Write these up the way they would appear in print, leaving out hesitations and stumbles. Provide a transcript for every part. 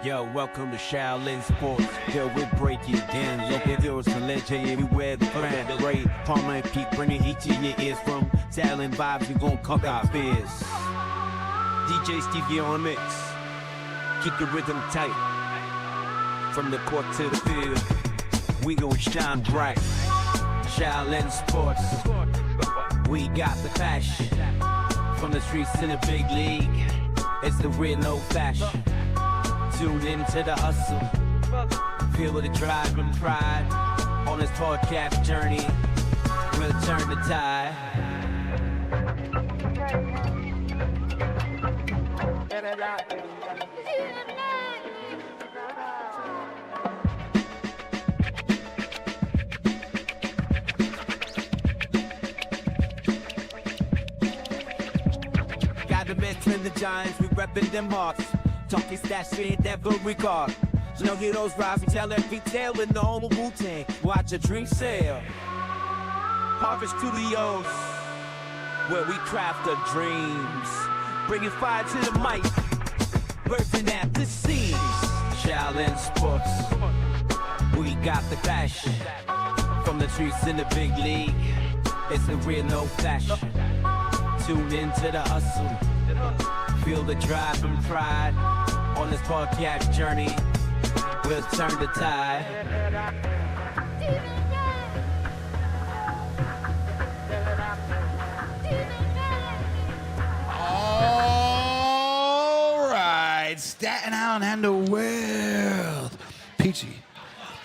Yo, welcome to Shaolin Sports. Yo, we break it down. Local heroes and legend everywhere. The brand, Ray, Palmer, and Pete, bringing heat to your ears from Shaolin vibes. We gon' cover our fears. DJ Stevie on the mix. Keep the rhythm tight. From the court to the field, we gon' shine bright. Shaolin Sports. We got the passion. From the streets to the big league, it's the real old fashioned. Tune into the hustle, feel the drive and pride. On this podcast journey, we'll turn the tide. Got the Mets and the Giants, we reppin' them hearts. Talking stats, we ain't never regard. No heroes rise, we tell every tale in the home of Wu-Tang. Watch a dream sail. Harvest Studios, where we craft our dreams. Bringing fire to the mic, bursting at the seams. Shaolin Sports, we got the passion. From the streets in the big league, it's the real old fashioned. Tune into the hustle, feel the drive and pride. On this podcast journey, we'll turn the tide. All right, Staten Island and the world. Peachy,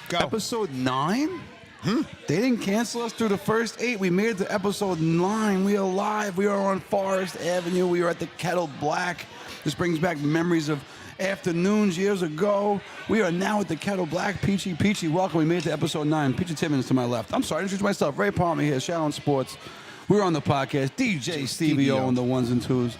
Go. Episode 9? They didn't cancel us through the first 8. We made it to episode 9. We are live. We are on Forest Avenue. We are at the Kettle Black. This brings back memories of afternoons years ago. We are now at the Kettle Black. Peachy, welcome. We made it to episode 9. Peachy Timmons to my left. I'm sorry, I introduced myself. Ray Palmer here, Shaolin Sports. We're on the podcast. DJ Stevie O on the ones and twos.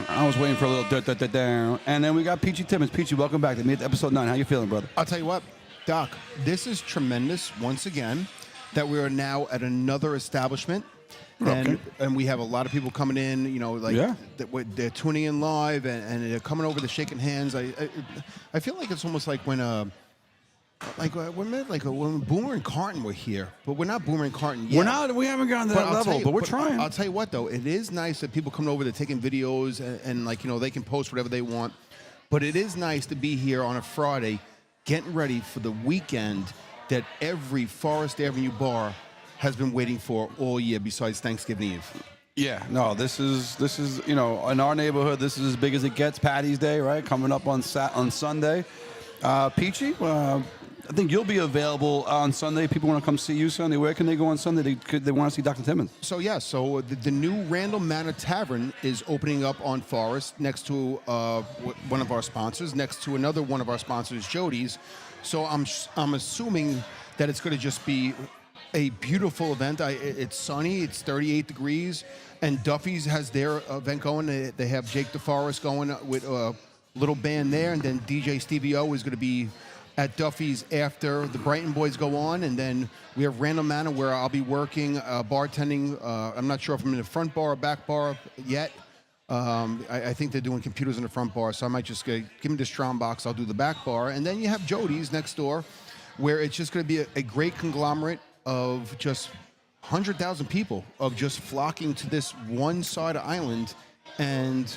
I was waiting for a little down. And then we got Peachy Timmons. Peachy, welcome back. They made it to episode 9. How you feeling, brother? I'll tell you what, Doc, this is tremendous once again that we are now at another establishment. Okay. And we have a lot of people coming in, you know, like they're tuning in live and they're coming over, they're shaking hands. I feel like it's almost like when when Boomer and Carton were here, but we're not Boomer and Carton yet. We haven't gotten to that level, but we're trying. I'll tell you what, though, it is nice that people come over, they're taking videos and like, you know, they can post whatever they want. But it is nice to be here on a Friday, getting ready for the weekend that every Forest Avenue bar has been waiting for all year besides Thanksgiving Eve. Yeah, no, this is you know, in our neighborhood, this is as big as it gets. Patty's Day, right? Coming up on Sunday. Peachy, I think you'll be available on Sunday. People want to come see you Sunday. Where can they go on Sunday? They want to see Dr. Timmons. So the new Randall Manor Tavern is opening up on Forest next to one of our sponsors, next to another one of our sponsors, Jody's. So I'm assuming that it's going to just be a beautiful event. It's sunny. It's 38 degrees, and Duffy's has their event going. They have Jake DeForest going with a little band there, and then DJ Stevie O is going to be at Duffy's after the Brighton Boys go on, and then we have Randall Manor where I'll be working bartending. I'm not sure if I'm in the front bar or back bar yet. I think they're doing computers in the front bar, so I might just give me the Strom box. I'll do the back bar, and then you have Jody's next door, where it's just going to be a great conglomerate of just 100,000 people of just flocking to this one side of island, and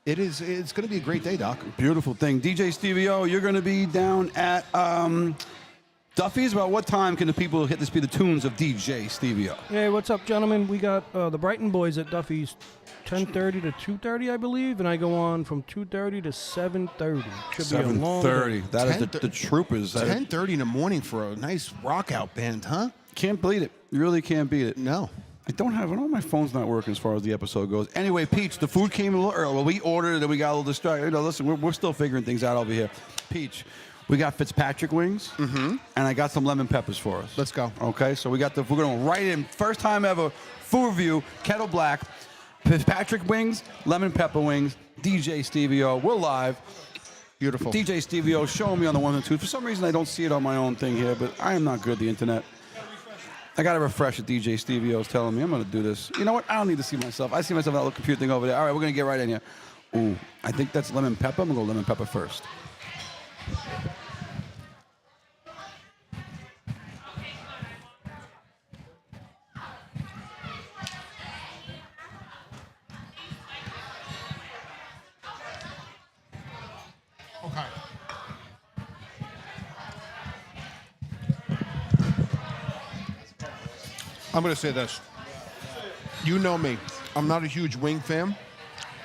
it's going to be a great day, Doc. Beautiful thing. DJ Stevie O, you're going to be down at Duffy's. About what time can the people hit the tunes of DJ Stevie O? Hey, what's up, gentlemen? We got the Brighton Boys at Duffy's 10:30 to 2:30, I believe, and I go on from 2:30 to 7:30. Should be a long day. 7:30. That is the Troopers. 10:30 in the morning for a nice rock out band, huh? Can't beat it. You really can't beat it. No. I don't have it. My phone's not working as far as the episode goes. Anyway, Peach, the food came a little early. Well, we ordered it and we got a little distracted. You know, listen, we're still figuring things out over here. Peach, we got Fitzpatrick wings, and I got some lemon peppers for us. Let's go. Okay, so we're going right in. First time ever, food review, Kettle Black, Fitzpatrick wings, lemon pepper wings, DJ Stevie O. We're live. Beautiful. DJ Stevie O showing me on the 1 and 2. For some reason, I don't see it on my own thing here, but I am not good at the internet. I got to refresh it. DJ Stevie O's telling me I'm going to do this. You know what? I don't need to see myself. I see myself in that little computer thing over there. All right, we're going to get right in here. Ooh, I think that's lemon pepper. I'm going to go lemon pepper first. I'm going to say this. You know me. I'm not a huge wing fan,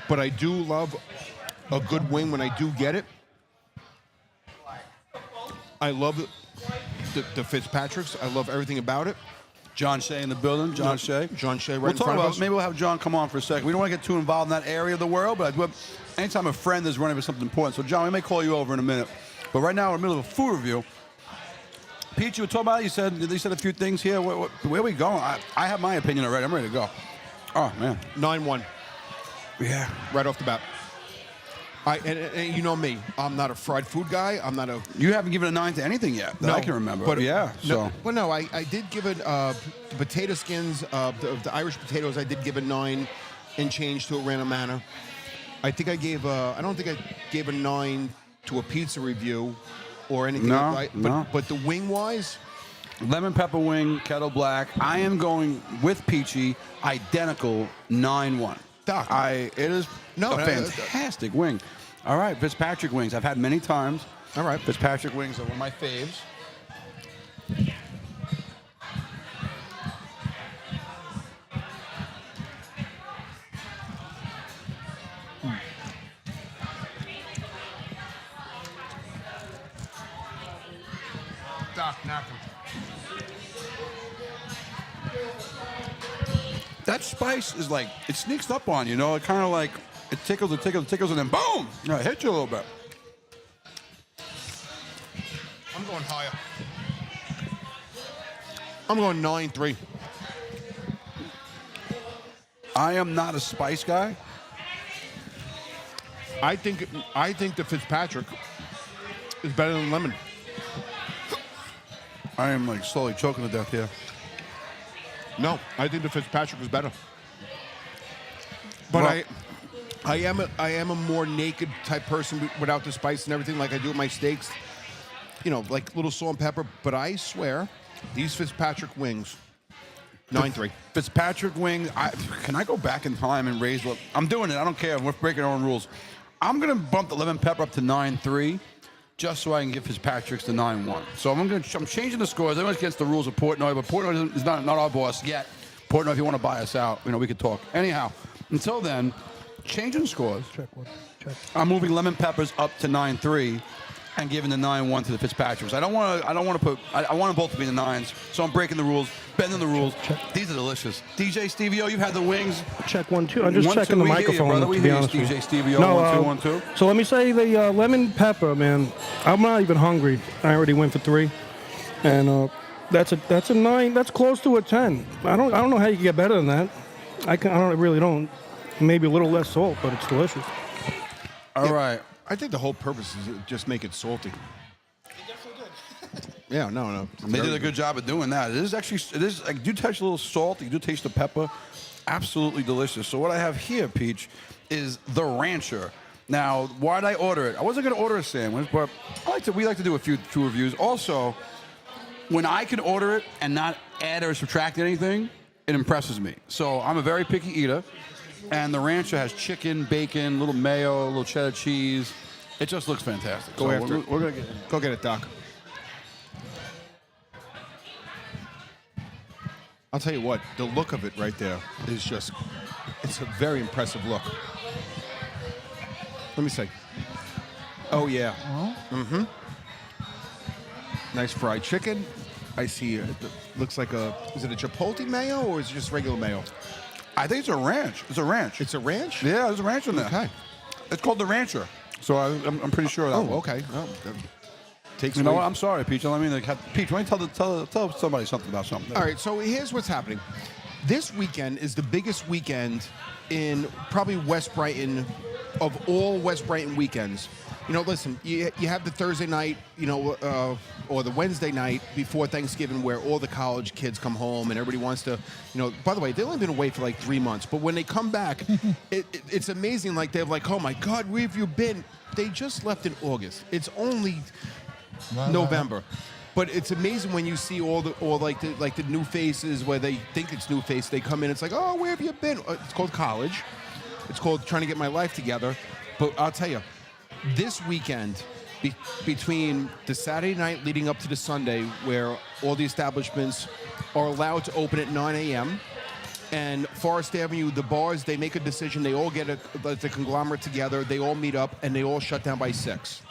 but I do love a good wing when I do get it. I love the Fitzpatrick's. I love everything about it. John Shea in the building. John Shea. John Shea right We'll in talk front about of us. maybe we'll have John come on for a second. We don't want to get too involved in that area of the world, but I do have, anytime a friend is running for something important. So, John, we may call you over in a minute. But right now, we're in the middle of a food review. Pete, you were talking about it. You said a few things here. Where are we going? I have my opinion already. I'm ready to go. Oh, man. 9-1. Yeah. Right off the bat. And you know me. I'm not a fried food guy. I'm not a... You haven't given a 9 to anything yet that I can remember. But yeah. So. No, I did give it the potato skins, the Irish potatoes. I did give a 9 and change to a random manner. I think I gave I don't think I gave a 9 to a pizza review or anything like that. No. But the wing wise, Lemon pepper wing, Kettle Black. I am going with Peachy, identical 9-1. Doc. It is No, a fantastic wing. All right, Fitzpatrick wings. I've had many times. All right. Fitzpatrick wings are one of my faves. Doc, knock him. That spice is like, it sneaks up on you, know? It kind of like, it tickles, and then boom! It hits you a little bit. I'm going higher. I'm going 9-3. I am not a spice guy. I think the Fitzpatrick is better than lemon. I am like slowly choking to death here. No, I think the Fitzpatrick is better. But Well- I am a more naked type person without the spice and everything, like I do with my steaks. You know, like little salt and pepper. But I swear, these Fitzpatrick wings, 9-3. Fitzpatrick wings. Can I go back in time and raise what I'm doing it? I don't care. We're breaking our own rules. I'm gonna bump the lemon pepper up to 9-3, just so I can give Fitzpatrick's to 9-1. So I'm changing the scores. Everyone's against the rules of Portnoy, but Portnoy is not our boss yet. Portnoy, if you want to buy us out, we could talk. Anyhow, until then, changing scores. Check one. Check. I'm moving lemon peppers up to 9-3 and giving the 9-1 to the Fitzpatricks. I want them both to be the 9s, so I'm breaking the rules, bending the rules. Check. These are delicious. DJ Stevie O, you've had the wings. Check 1, 2. I'm just 1, checking 2, the we hear you, microphone, brother. We to be hear you, honest with DJ you. Stevie O, 1, 2, 1, 2. So let me say the lemon pepper, man. I'm not even hungry. I already went for 3, and that's a 9. That's close to a 10. I don't know how you can get better than that. I really don't. Maybe a little less salt, but it's delicious. All right. I think the whole purpose is to just make it salty. Yeah, no. They did a good job of doing that. It is like, you do taste a little salt, you do taste the pepper. Absolutely delicious. So what I have here, Peach, is the Rancher. Now, why did I order it? I wasn't going to order a sandwich, but we like to do a few reviews. Also, when I can order it and not add or subtract anything, it impresses me. So I'm a very picky eater, and the Rancher has chicken, bacon, little mayo, little cheddar cheese. It just looks fantastic. Go after it. We're going to get it. Go get it, Doc. I'll tell you what, the look of it right there is just, it's a very impressive look. Let me see. Oh, yeah. Mm-hmm. Nice fried chicken. I see it looks like is it a chipotle mayo or is it just regular mayo? I think it's a ranch. It's a ranch. It's a ranch? Yeah, there's a ranch in there. Okay. It's called the Rancher. So I'm pretty sure of that Oh, one. okay. Well, that takes You know away- what? I'm sorry, Peach. I mean, Peach, why don't you tell somebody something about something? All right, so here's what's happening. This weekend is the biggest weekend in probably West Brighton, of all West Brighton weekends. You know, listen, you have the Thursday night, or the Wednesday night before Thanksgiving where all the college kids come home and everybody wants to, by the way, they've only been away for like 3 months, but when they come back, it's amazing. Like, they're like, oh my God, where have you been? They just left in August. It's only November. But it's amazing when you see all the new faces where they think it's new face. They come in, it's like, oh, where have you been? It's called college. It's called trying to get my life together. But I'll tell you, this weekend between the Saturday night leading up to the Sunday, where all the establishments are allowed to open at 9 a.m., and Forest Avenue, the bars, they make a decision. They all get the conglomerate together. They all meet up, and they all shut down by 6,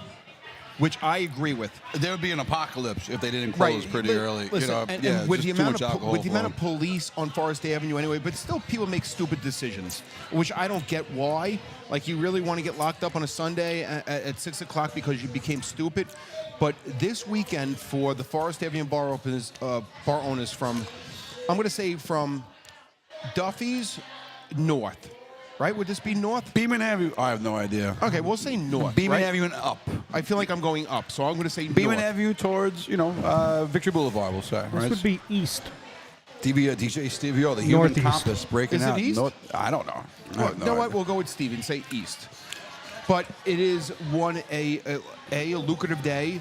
which I agree with. There would be an apocalypse if they didn't close pretty early. Listen, Yeah, with the just too amount much of alcohol with the for amount of them. police on Forest Avenue anyway, but still people make stupid decisions, which I don't get why. Like, you really want to get locked up on a Sunday at 6 o'clock because you became stupid. But this weekend for the Forest Avenue bar owners from, I'm going to say from Duffy's north, right? Would this be north? Beeman Avenue. I have no idea. Okay, we'll say north. Beeman right? Avenue and up. I feel like I'm going up, so I'm going to say Beeman north. Avenue towards, Victory Boulevard, we'll say. This Right? would be east. DJ Stevie O, the human Northeast. compass breaking Is it out. east? I don't know. I Well, have you know what? idea. We'll go with Steve and say east. But it is a lucrative day.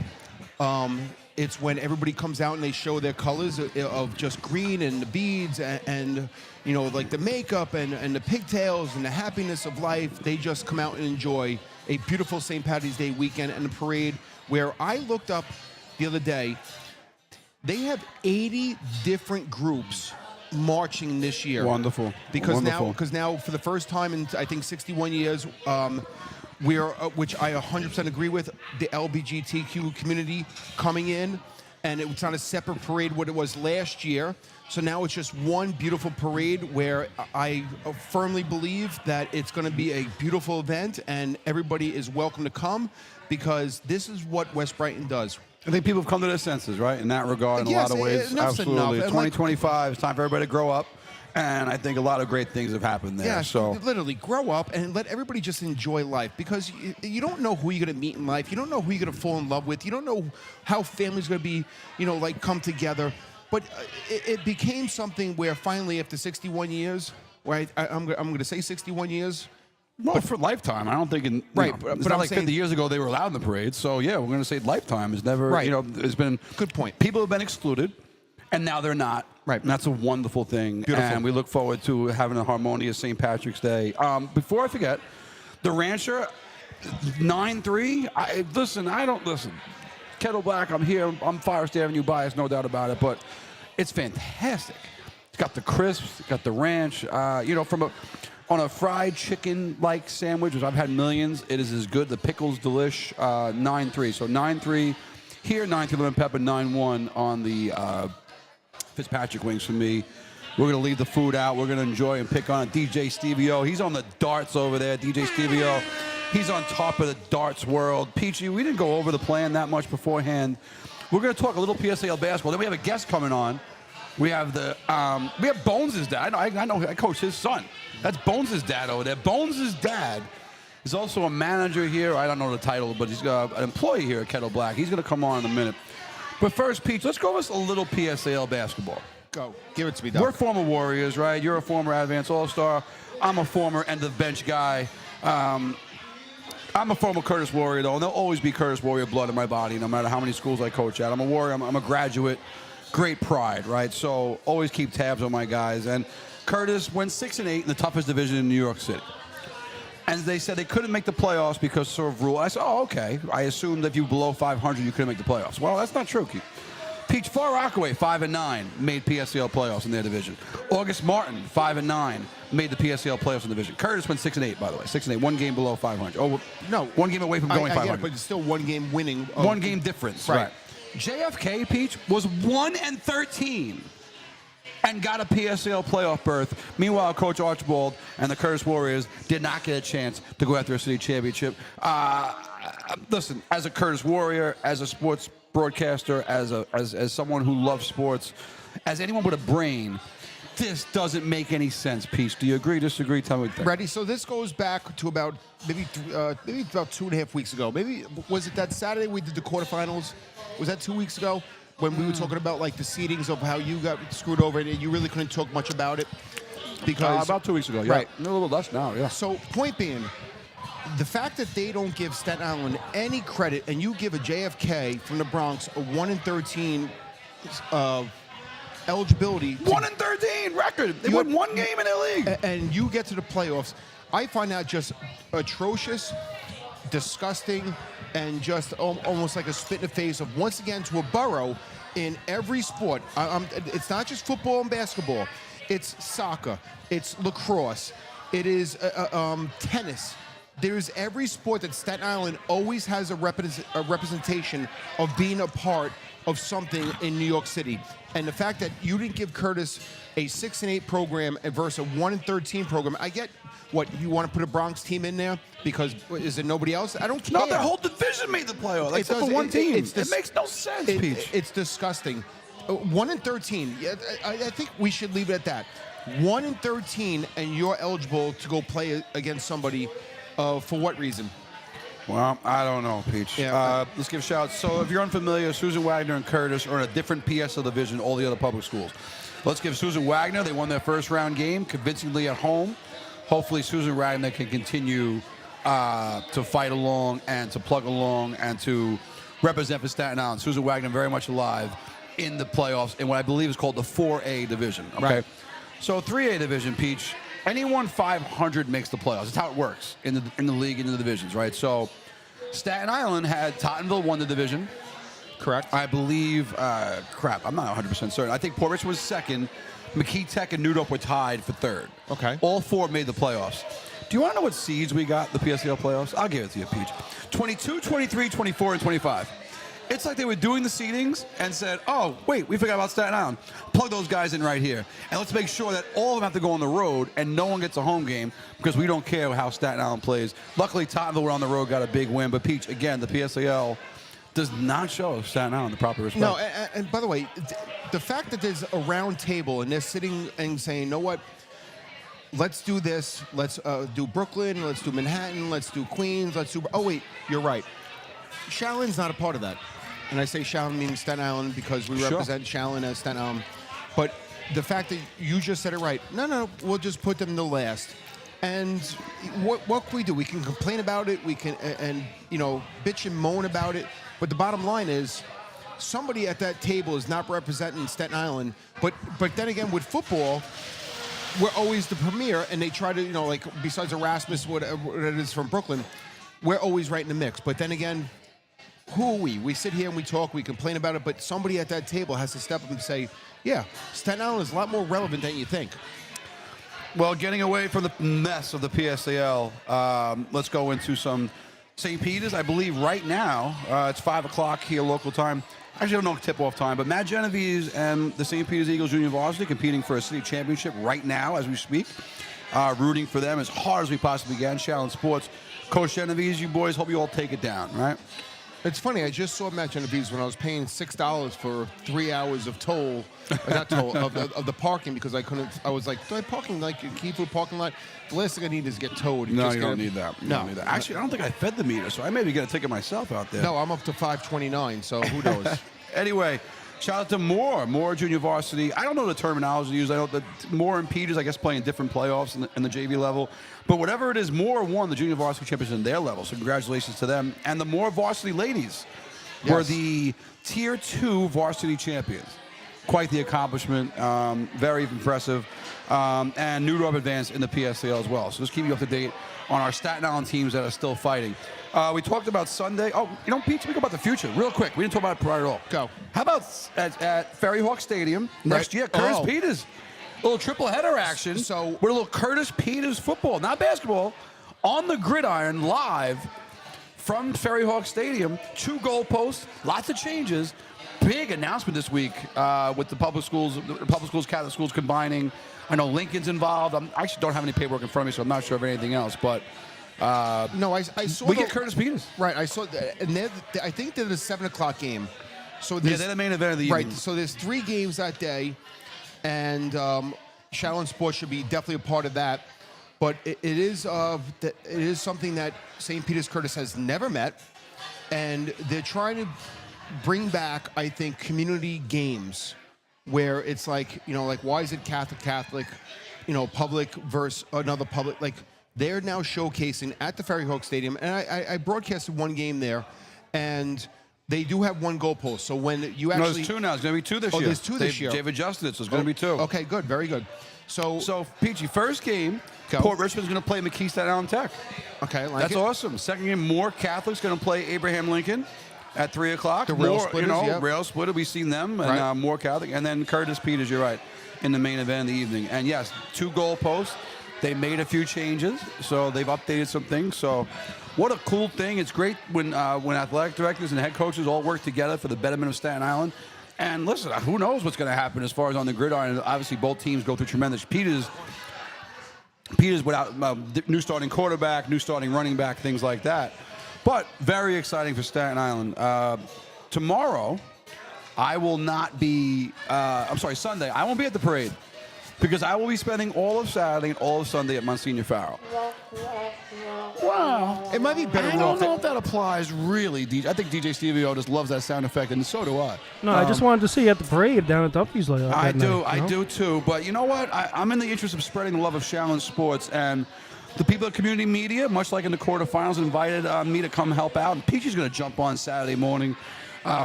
It's when everybody comes out and they show their colors of just green and the beads and like the makeup and the pigtails and the happiness of life. They just come out and enjoy a beautiful St. Patty's Day weekend and a parade where I looked up the other day. They have 80 different groups marching this year. Wonderful. Because Wonderful. now for the first time in I think 61 years, we're which I 100% agree with, the LGBTQ community coming in, and it's not a separate parade what it was last year. So now it's just one beautiful parade where I firmly believe that it's going to be a beautiful event and everybody is welcome to come because this is what West Brighton does. I think people have come to their senses, right? In that regard, in Yes, a lot of ways. enough's enough. Absolutely. And, like- 2025, it's time for everybody to grow up. And I think a lot of great things have happened there. Yeah, So literally grow up and let everybody just enjoy life because you don't know who you're going to meet in life. You don't know who you're going to fall in love with. You don't know how family's going to be, come together. But it became something where finally, after 61 years, where I'm going to say 61 years. Well, for lifetime, I don't think. Right, It's but not I'm like saying- 50 years ago they were allowed in the parade. So yeah, we're going to say lifetime is never. Right. There's been Good point. People have been excluded, and now they're not. Right. And that's a wonderful thing. Beautiful. And we look forward to having a harmonious St. Patrick's Day. Before I forget, the Rancher 9-3. Listen. I don't listen. Kettle Black. I'm here. I'm Forest Avenue biased, no doubt about it. But it's fantastic. It's got the crisps. It's got the ranch. On a fried chicken-like sandwich, which I've had millions, it is as good. The pickle's delish. 9-3. So 9-3 here, 9-3 lemon pepper, 9-1 on the Fitzpatrick wings for me. We're going to leave the food out. We're going to enjoy and pick on it. DJ Stevie O. He's on the darts over there. DJ Stevie O. He's on top of the darts world. Peachy, we didn't go over the plan that much beforehand. We're going to talk a little PSAL basketball. Then we have a guest coming on. We have Bones' dad. I know. I coach his son. That's Bones' dad over there. Bones' dad is also a manager here. I don't know the title, but he's an employee here at Kettle Black. He's going to come on in a minute. But first, Peach, let's go with a little PSAL basketball. Go. Give it to me, Doc. We're former Warriors, right? You're a former Advance All-Star. I'm a former end-of-bench guy. I'm a former Curtis Warrior, though, and there'll always be Curtis Warrior blood in my body, no matter how many schools I coach at. I'm a Warrior. I'm a graduate. Great pride, right? So always keep tabs on my guys. And Curtis went 6-8 in the toughest division in New York City. And they said they couldn't make the playoffs because of rule. I said, oh, okay. I assumed if you were below 500, you couldn't make the playoffs. Well, that's not true, Keith. Peach Far Rockaway, 5-9, made PSAL playoffs in their division. August Martin, 5-9, made the PSAL playoffs in the division. Curtis went 6-8, by the way. 6-8, one game below 500. Oh, No. one game away from going I 500. get it, but it's still one game winning. One game difference. Right. JFK, Peach, was 1-13 and got a PSAL playoff berth. Meanwhile, Coach Archibald and the Curtis Warriors did not get a chance to go after a city championship. Listen, as a Curtis Warrior, as a sports broadcaster, as someone who loves sports, as anyone with a brain, this doesn't make any sense, Peach. Do you agree, disagree? Tell me what you think. Ready? So this goes back to about maybe about 2.5 weeks ago. Maybe was it that Saturday we did the quarterfinals? Was that 2 weeks ago when we were talking about like the seedings of how you got screwed over and you really couldn't talk much about it because About 2 weeks ago, yeah. Right. A little less now, yeah. So point being, the fact that they don't give Staten Island any credit and you give a JFK from the Bronx a 1-13 eligibility. 1-13 record. They won one game in their league. And you get to the playoffs. I find that just atrocious, disgusting, and just almost like a spit in the face of, once again, to a borough in every sport. It's not just football and basketball. It's soccer. It's lacrosse. It is tennis. There's every sport that Staten Island always has a representation of being a part of something in New York City. And the fact that you didn't give Curtis a 6-8 program versus a 1-13 program, I get what you want to put a Bronx team in there because is there nobody else? I don't care. No, their whole division made the playoffs. Like, except for one team. It makes no sense, Peach. It's disgusting. 1-13. Yeah, I think we should leave it at that. 1-13, and you're eligible to go play against somebody. For what reason? Well, I don't know, Peach. Yeah. Let's give shouts. So if you're unfamiliar, Susan Wagner and Curtis are in a different PSL division, all the other public schools. Let's give Susan Wagner. They won their first round game convincingly at home. Hopefully Susan Wagner can continue to fight along and to plug along and to represent for Staten Island. Susan Wagner very much alive in the playoffs in what I believe is called the 4A division. Okay. Right. So 3A division, Peach. Anyone 500 makes the playoffs. That's how it works in the league and in the divisions, right? So Staten Island had Tottenville won the division. Correct. I believe, I'm not 100% certain. I think Port Richmond was second. McKee Tech and New Dorp were tied for third. Okay. All four made the playoffs. Do you want to know what seeds we got in the PSL playoffs? I'll give it to you, Peach. 22, 23, 24, and 25. It's like they were doing the seedings and said, oh, wait, we forgot about Staten Island. Plug those guys in right here. And let's make sure that all of them have to go on the road and no one gets a home game because we don't care how Staten Island plays. Luckily, Tottenville were on the road, got a big win. But, Peach, again, the PSAL does not show Staten Island the proper respect. No, and by the way, the fact that there's a round table and they're sitting and saying, you know what, let's do this. Let's do Brooklyn. Let's do Manhattan. Let's do Queens. Let's do... Oh, wait, you're right. Shaolin's not a part of that. And I say Shaolin means Staten Island because we represent Shaolin as Staten Island. But the fact that you just said it right, no, we'll just put them to last. And what can we do? We can complain about it. We can, and bitch and moan about it. But the bottom line is somebody at that table is not representing Staten Island. But then again, with football, we're always the premier. And they try to, like, besides Erasmus, what it is from Brooklyn, we're always right in the mix. But then again, who are we? We sit here and we talk, we complain about it, but somebody at that table has to step up and say, yeah, Staten Island is a lot more relevant than you think. Well, getting away from the mess of the PSAL, let's go into some St. Peter's. I believe right now, it's 5 o'clock here local time. Actually, I don't know tip-off time, but Matt Genovese and the St. Peter's Eagles Junior Varsity competing for a city championship right now as we speak. Rooting for them as hard as we possibly can. Shaolin Sports. Coach Genovese, you boys, hope you all take it down, right? It's funny, I just saw Matt Genovese when I was paying $6 for 3 hours of toll, not toll, of the parking because I couldn't, I was like, do I park in like a key food parking lot? The last thing I need is get towed. No, you don't need that. No. Actually, I don't think I fed the meter, so I may be get a ticket myself out there. No, I'm up to $5.29, so who knows? Anyway, shout out to Moore Junior Varsity. I don't know the terminology used. I know that Moore and Peters, I guess, playing different playoffs in the JV level. But whatever it is, Moore won the Junior Varsity Championship in their level. So congratulations to them. And the Moore Varsity ladies were the Tier 2 varsity champions. Quite the accomplishment. Very impressive. And New Dorp advanced in the PSAL as well. So just keep you up to date on our Staten Island teams that are still fighting. We talked about Sunday. Oh, Pete, speak about the future real quick. We didn't talk about it prior at all. Go. How about at Ferry Hawk Stadium next year, Curtis Peters? A little triple header action. So with a little Curtis Peters football, not basketball, on the gridiron live from Ferry Hawk Stadium. 2 goalposts, lots of changes. Big announcement this week with the public schools, Catholic schools combining. I know Lincoln's involved. I actually don't have any paperwork in front of me, so I'm not sure of anything else. But no, I saw. We get Curtis Peters. Right, I saw that, and I think they're the 7 o'clock game. So they're the main event of the evening. Right, so there's 3 games that day, and Shaolin Sports should be definitely a part of that. But it is something that St. Peter's Curtis has never met, and they're trying to bring back, I think, community games where it's like, like why is it Catholic, public versus another public, like. They're now showcasing at the Ferry Hawk Stadium, and I broadcasted 1 game there, and they do have 1 goalpost. So when you actually... No, there's 2 now. There's going to be 2 this year. There's 2 this year. They've adjusted it, so it's going to be 2. Okay, good. Very good. So, Peachy, first game, Go. Port Richmond's going to play McKee Staten Island Tech. Okay, like That's it. awesome. Second game, Moore Catholic's going to play Abraham Lincoln at 3 o'clock. The Rail Moore, Splitters, yep. Rail Splitter, we've seen them, and Right. Moore Catholic, and then Curtis Peters, you're right, in the main event of the evening. And yes, 2 goalposts. They made a few changes, so they've updated some things. So what a cool thing. It's great when athletic directors and head coaches all work together for the betterment of Staten Island. And listen, who knows what's going to happen as far as on the gridiron. Obviously, both teams go through tremendous. Peters without new starting quarterback, new starting running back, things like that. But very exciting for Staten Island. Tomorrow, I will not be, Sunday, I won't be at the parade because I will be spending all of Saturday and all of Sunday at Monsignor Farrell. Wow. It might be better I off don't know that- if that applies really, DJ. I think DJ Stevio just loves that sound effect, and so do I. No, I just wanted to see you at the parade down at Duffy's. I do too. But you know what? I'm in the interest of spreading the love of Shaolin sports, and the people at Community Media, much like in the quarterfinals, invited me to come help out. And Peachy's going to jump on Saturday morning,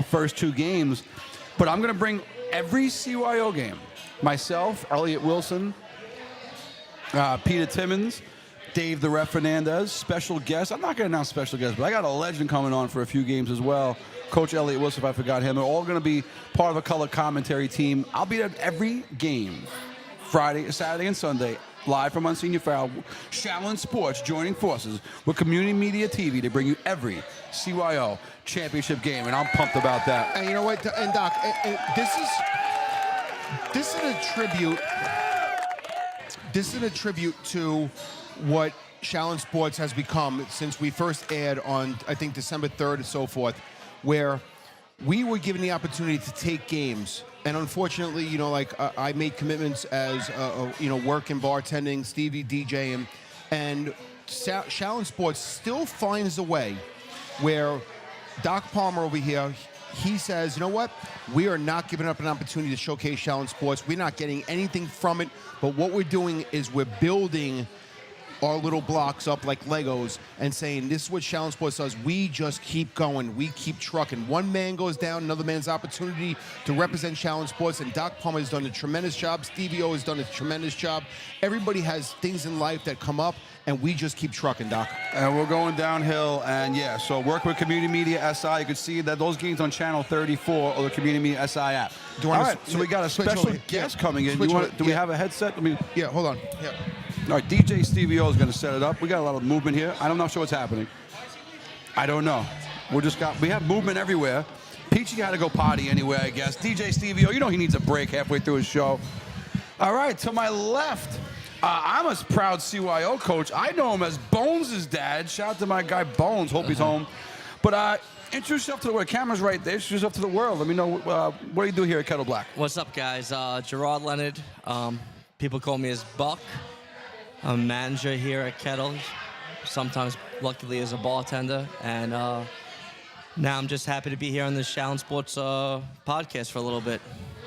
first 2 games. But I'm going to bring every CYO game. Myself, Elliot Wilson, Peter Timmons, Dave the Ref Fernandez, special guests. I'm not going to announce special guests, but I got a legend coming on for a few games as well. Coach Elliot Wilson, if I forgot him. They're all going to be part of a color commentary team. I'll be at every game, Friday, Saturday, and Sunday, live from Monsignor Farrell. Shaolin Sports joining forces with Community Media TV to bring you every CYO championship game, and I'm pumped about that. And you know what, and Doc, this is a tribute. This is a tribute to what Shaolin Sports has become since we first aired on, I think, December 3rd and so forth, where we were given the opportunity to take games. And unfortunately, you know, like I made commitments as, work and bartending, Stevie DJing, and Shaolin Sports still finds a way where Doc Palmer over here, he says, you know what? We are not giving up an opportunity to showcase Shaolin Sports. We're not getting anything from it, but what we're doing is we're building our little blocks up like Legos and saying, this is what Shaolin Sports does. We just keep going. We keep trucking. One man goes down, another man's opportunity to represent Shaolin Sports, and Doc Palmer has done a tremendous job. Stevie O has done a tremendous job. Everybody has things in life that come up, and we just keep trucking, Doc. And we're going downhill, and yeah, so work with Community Media SI. You can see that those games on Channel 34 or the Community Media SI app. Do you want All to right, so we got a switch special over? guest Yeah. coming in. Switch over. Do we Yeah. have a headset? Yeah, hold on. Yeah. All right, DJ Stevio is going to set it up. We got a lot of movement here. I'm not sure what's happening. I don't know. We have movement everywhere. Peachy had to go potty anyway, I guess. DJ Stevio, you know he needs a break halfway through his show. All right, to my left, I'm a proud CYO coach. I know him as Bones' dad. Shout out to my guy Bones. Hope he's home. But introduce yourself to the world. The camera's right there. Introduce yourself to the world. Let me know what do you do here at Kettle Black. What's up, guys? Gerard Leonard. People call me as Buck. I'm a manager here at Kettle. Sometimes, luckily, as a bartender. And now I'm just happy to be here on the Shaolin Sports podcast for a little bit.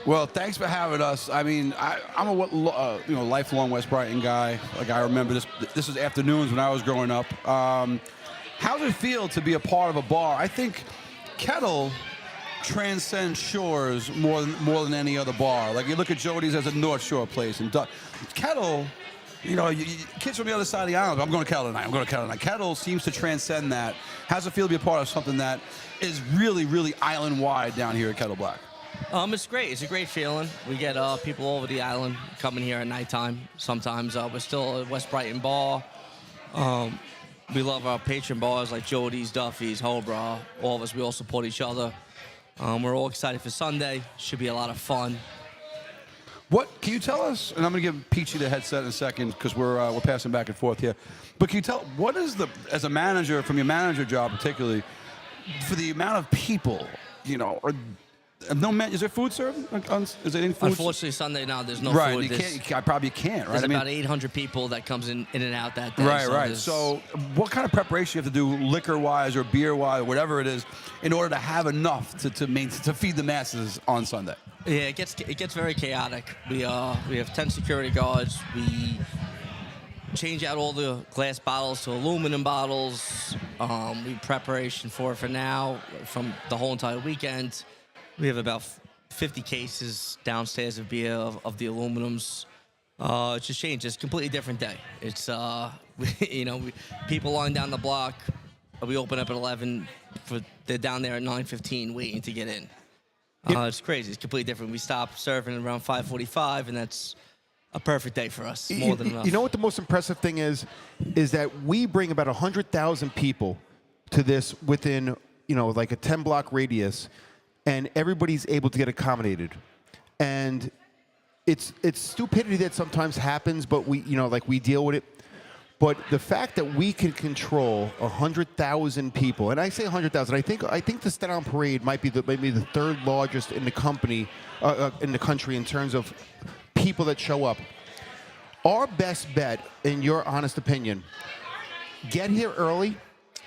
Well, thanks for having us. I mean, I'm a lifelong West Brighton guy. Like I remember this was afternoons when I was growing up. How does it feel to be a part of a bar? I think Kettle transcends shores more than any other bar. Like you look at Jody's as a North Shore place, and Kettle, kids from the other side of the island. I'm going to Kettle tonight. Kettle seems to transcend that. How's it feel to be a part of something that is really, really island wide down here at Kettle Black? It's great. It's a great feeling. We get people all over the island coming here at nighttime. Sometimes we're still a West Brighton bar. We love our patron bars like Jody's, Duffy's, Hobra. All of us, we all support each other. We're all excited for Sunday. Should be a lot of fun. What can you tell us? And I'm going to give Peachy the headset in a second because we're passing back and forth here. But can you tell what is as a manager, from your manager job particularly, for the amount of people, or is there food served? Is there any food? Unfortunately, Sunday now there's no right, food. I probably can't. Right, There's about 800 people that comes in and out that day. Right. So what kind of preparation you have to do, liquor-wise or beer-wise, or whatever it is, in order to have enough to feed the masses on Sunday? Yeah, it gets very chaotic. We have 10 security guards. We change out all the glass bottles to aluminum bottles. We preparation for now from the whole entire weekend. We have about 50 cases downstairs of beer of the aluminums. It's just changed. It's a completely different day. It's people line down the block. We open up at 11. They're down there at 9:15 waiting to get in. It's crazy. It's completely different. We stop serving around 5:45, and that's a perfect day for us. More than enough. You know what the most impressive thing is that we bring about 100,000 people to this within, like a 10-block radius, and everybody's able to get accommodated. And it's stupidity that sometimes happens, but we deal with it. But the fact that we can control 100,000 people, and I say 100,000, I think the Staten Island Parade might be the third largest in the country in terms of people that show up. Our best bet, in your honest opinion, get here early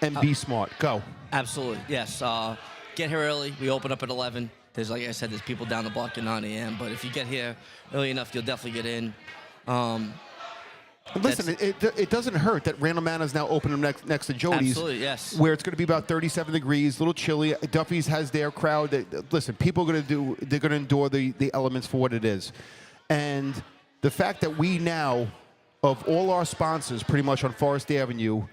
and be smart. Go. Absolutely, yes. Get here early. We open up at 11. There's, like I said, there's people down the block at 9 a.m. But if you get here early enough, you'll definitely get in. Listen, it doesn't hurt that Randall Mana's now opening next to Jody's. Absolutely, yes. Where it's going to be about 37 degrees, a little chilly. Duffy's has their crowd. Listen, people are going to endure the elements for what it is. And the fact that we now, of all our sponsors, pretty much on Forest Avenue,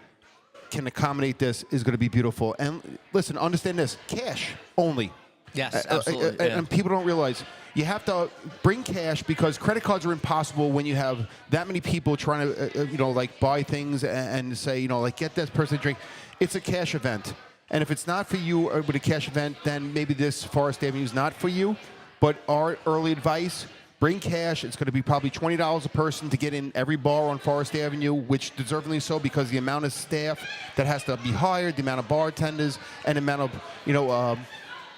can accommodate this is going to be beautiful. And listen, understand this, cash only. Yes, absolutely. And people don't realize you have to bring cash because credit cards are impossible when you have that many people trying to, buy things and say, get this person a drink. It's a cash event. And if it's not for you with a cash event, then maybe this Forest Avenue is not for you. But our early advice, bring cash. It's going to be probably $20 a person to get in every bar on Forest Avenue, which deservedly so because the amount of staff that has to be hired, the amount of bartenders, and the amount of,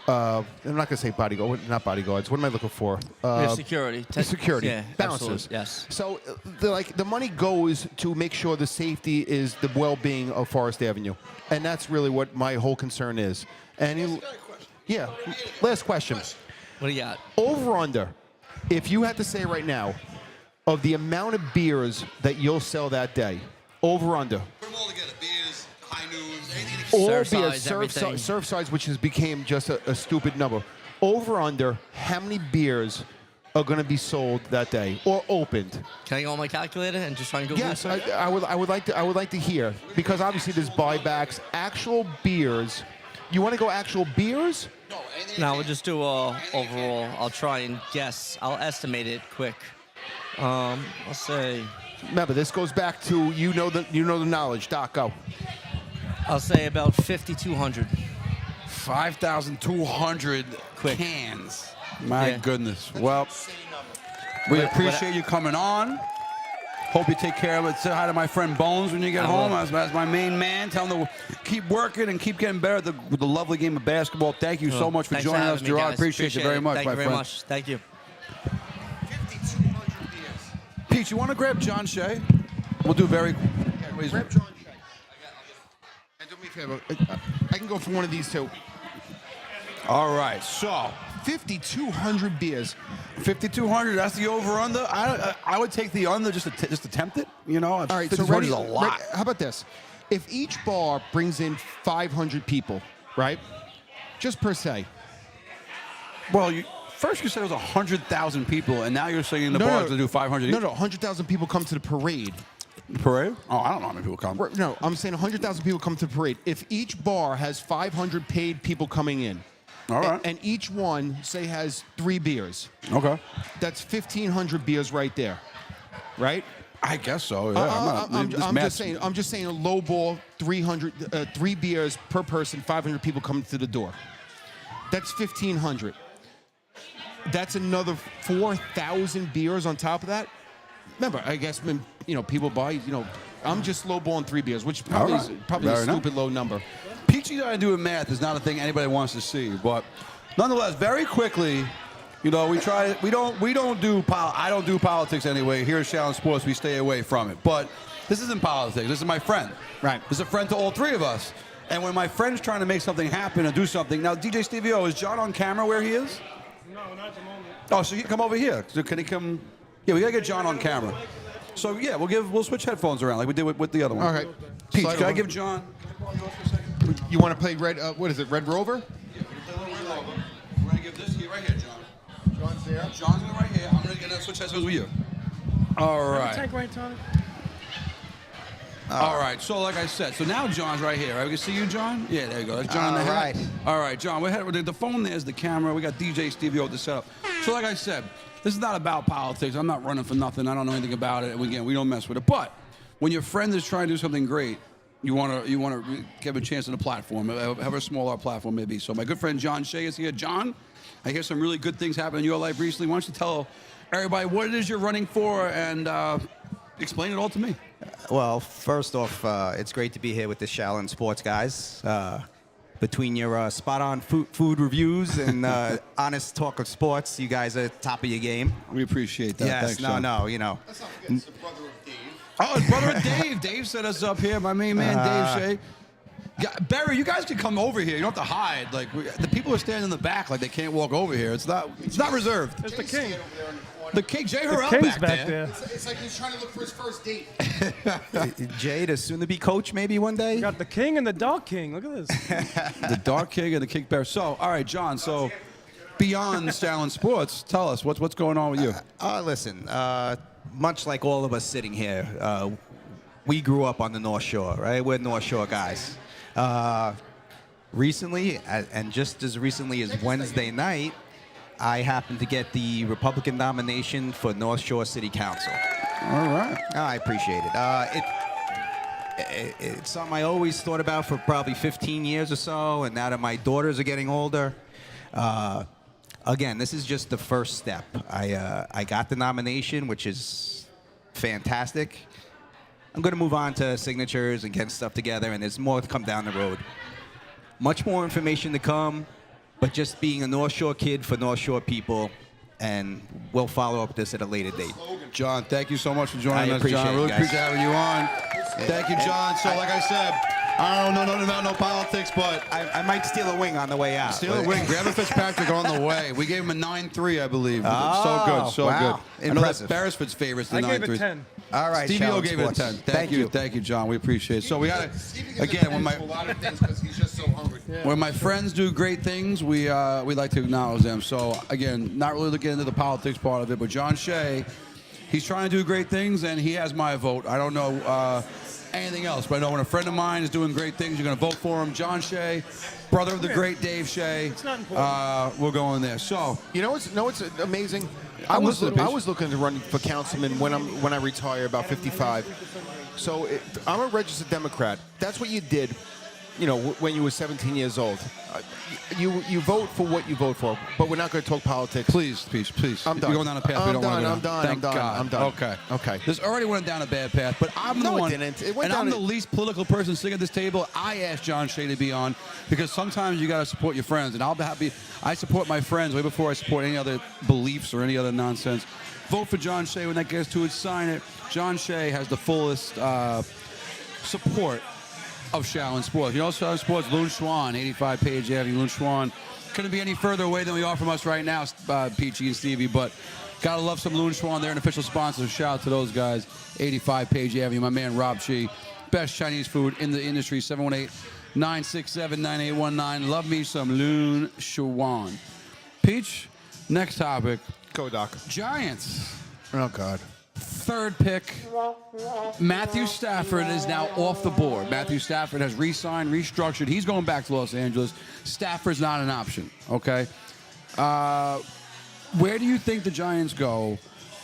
I'm not going to say bodyguard, not bodyguards. What am I looking for? Security. Security. Yeah, Bouncers. absolutely, yes. So, the money goes to make sure the safety is the well-being of Forest Avenue, and that's really what my whole concern is. And yeah, last question. What do you got? Over under. If you had to say right now, of the amount of beers that you'll sell that day, over under. Put them all together. Beers, high noons, anything. All Surf beers, surf size, which has became just a stupid number. Over under, how many beers are going to be sold that day or opened? Can I go on my calculator and just try and Google Yes, this? I would like to hear because obviously there's buybacks. Actual beers. You want to go actual beers? No, we'll just do overall. I'll try and guess. I'll estimate it quick. I'll say. Remember, this goes back to you know the knowledge. Doc, go. I'll say about 5,200. 5,200 cans. My Yeah. goodness. Well, we appreciate you coming on. Hope you take care of it. Say hi to my friend Bones when you get home. As my main man. Tell him to keep working and keep getting better with the lovely game of basketball. Thank you so much for Thanks joining having us, me, Gerard. guys. Appreciate you very much, Thank my you very friend. much. Thank you. 5,200 beers. Pete, you want to grab John Shea? We'll do very. Grab John Shea. And do me a favor. I can go for one of these two. All right. So 5,200 beers. 5,200. That's the over/under. I would take the under just to tempt it. All right. So 5,200 is a lot. How about this? If each bar brings in 500 people, right? Just per se. Well, first you said it was 100,000 people, and now you're saying the bar's going to do 500 each? No, 100,000 people come to the parade. Parade? Oh, I don't know how many people come. No, I'm saying 100,000 people come to the parade. If each bar has 500 paid people coming in, all right, and each one, say, has 3 beers. Okay. That's 1,500 beers right there, right? I guess so. Yeah. I'm just saying a low ball, 3 beers per person, 500 people coming to the door. That's 1,500. That's another 4,000 beers on top of that. Remember, I guess when people buy, I'm just low balling 3 beers, which probably is a stupid low number. Peachy trying to do with math is not a thing anybody wants to see, but nonetheless, very quickly, we try. We don't do. I don't do politics anyway. Here at Shaolin Sports, we stay away from it. But this isn't politics. This is my friend. Right. This is a friend to all 3 of us. And when my friend's trying to make something happen and do something, now DJ Stevie O, is John on camera where he is? No, not at the moment. Oh, so he can come over here. So can he come? Yeah, we gotta get John on camera. So yeah, we'll switch headphones around like we did with the other one. All right. Pete, Slide can I over. give John? You want to play Red? What is it? Red Rover? Yeah, we're gonna play Red Rover. We're gonna give this here right here, John. John's there. John's right here. I'm gonna switch headphones with you. All Have a right. tank right, Tony? All right. So like I said, so now John's right here. Right? We can see you, John? Yeah, there you go. That's John in the All hat. right. All right, John. We're headed, the phone there's the camera. We got DJ Stevie over the setup. So like I said, this is not about politics. I'm not running for nothing. I don't know anything about it. Again, we don't mess with it. But when your friend is trying to do something great, you want to give a chance on the platform, however small our platform may be. So my good friend John Shea is here. John, I hear some really good things happen in your life recently. Why don't you tell everybody what it is you're running for and explain it all to me. Well, first off, it's great to be here with the Shaolin Sports guys. Between your spot-on food reviews and honest talk of sports, you guys are top of your game. We appreciate that. Yes, Thanks, John. you know. Let's not forget it's the brother of Dave. Oh, it's brother of Dave. Dave set us up here. My main man, Dave Shea. Barry, you guys can come over here. You don't have to hide. Like the people are standing in the back, like they can't walk over here. It's not reserved. It's the king. The king, Jay The Harrell, king's back there. It's like he's trying to look for his first date. Jay, the soon-to-be coach, maybe one day. You got the king and the dog king. Look at this. The Dark King and the Kick Bear. So, all right, John. So, beyond Shaolin Sports, tell us what's going on with you. Listen, much like all of us sitting here, we grew up on the North Shore, right? We're North Shore guys. Recently, and just as recently as Wednesday night, I happened to get the Republican nomination for North Shore City Council. All right. I appreciate it. It's something I always thought about for probably 15 years or so, and now that my daughters are getting older, again, this is just the first step. I got the nomination, which is fantastic. I'm going to move on to signatures and getting stuff together, and there's more to come down the road. Much more information to come, but just being a North Shore kid for North Shore people, and we'll follow up this at a later date. John, thank you so much for joining I us, appreciate John. it, Really guys. appreciate having you on. Thank you, John. So, like I said, I don't know nothing about no politics, but I might steal a wing on the way out. steal a wing. Grab a Fitzpatrick on the way. We gave him a 9-3, I believe. So Oh, good, so wow. good. I know that's Impressive. Beresford's favorites, the I 9-3. gave it 10. All right, Stevie O Shaolin gave it a Sports. 10. Thank you, John. We appreciate it. So we got to, again, when a lot of things because he's just so hungry. when my friends do great things, we like to acknowledge them. So again, not really looking into the politics part of it, but John Shea, he's trying to do great things, and he has my vote. I don't know anything else, but I know when a friend of mine is doing great things, you're going to vote for him. John Shea, brother of the great Dave Shea. It's not important. We're going there. So You know what's amazing? I'm listening, Peach. I was looking to run for councilman when I retire, about 55. So I'm a registered Democrat. That's what you did, when you were 17 years old. You vote for what you vote for, but we're not going to talk politics. please, Peach, please. I'm done. You're going down a path we I'm don't want to done, go I'm done, Thank I'm done, God. I'm done. Okay. Okay. This already went down a bad path, but I'm the No, it one. didn't. It went and down I'm a- the least political person sitting at this table. I asked John Shea to be on because sometimes you got to support your friends, and I'll be happy. I support my friends way before I support any other beliefs or any other nonsense. Vote for John Shea when that gets to it. Sign it. John Shea has the fullest support of Shaolin Sports. You know, Shaolin Sports, Loon Schwan, 85 Page Avenue, Loon Schwan. Couldn't be any further away than we are from us right now, Peachy and Stevie, but gotta love some Loon Schwan. They're an official sponsor. Shout out to those guys. 85 Page Avenue, my man Rob Chi. Best Chinese food in the industry, 718-967-9819. Love me some Loon Schwan. Peach, next topic. Go, Doc. Giants. Oh, God. Third pick, Matthew Stafford is now off the board. Matthew Stafford has re-signed, restructured. He's going back to Los Angeles. Stafford's not an option, okay? Where do you think the Giants go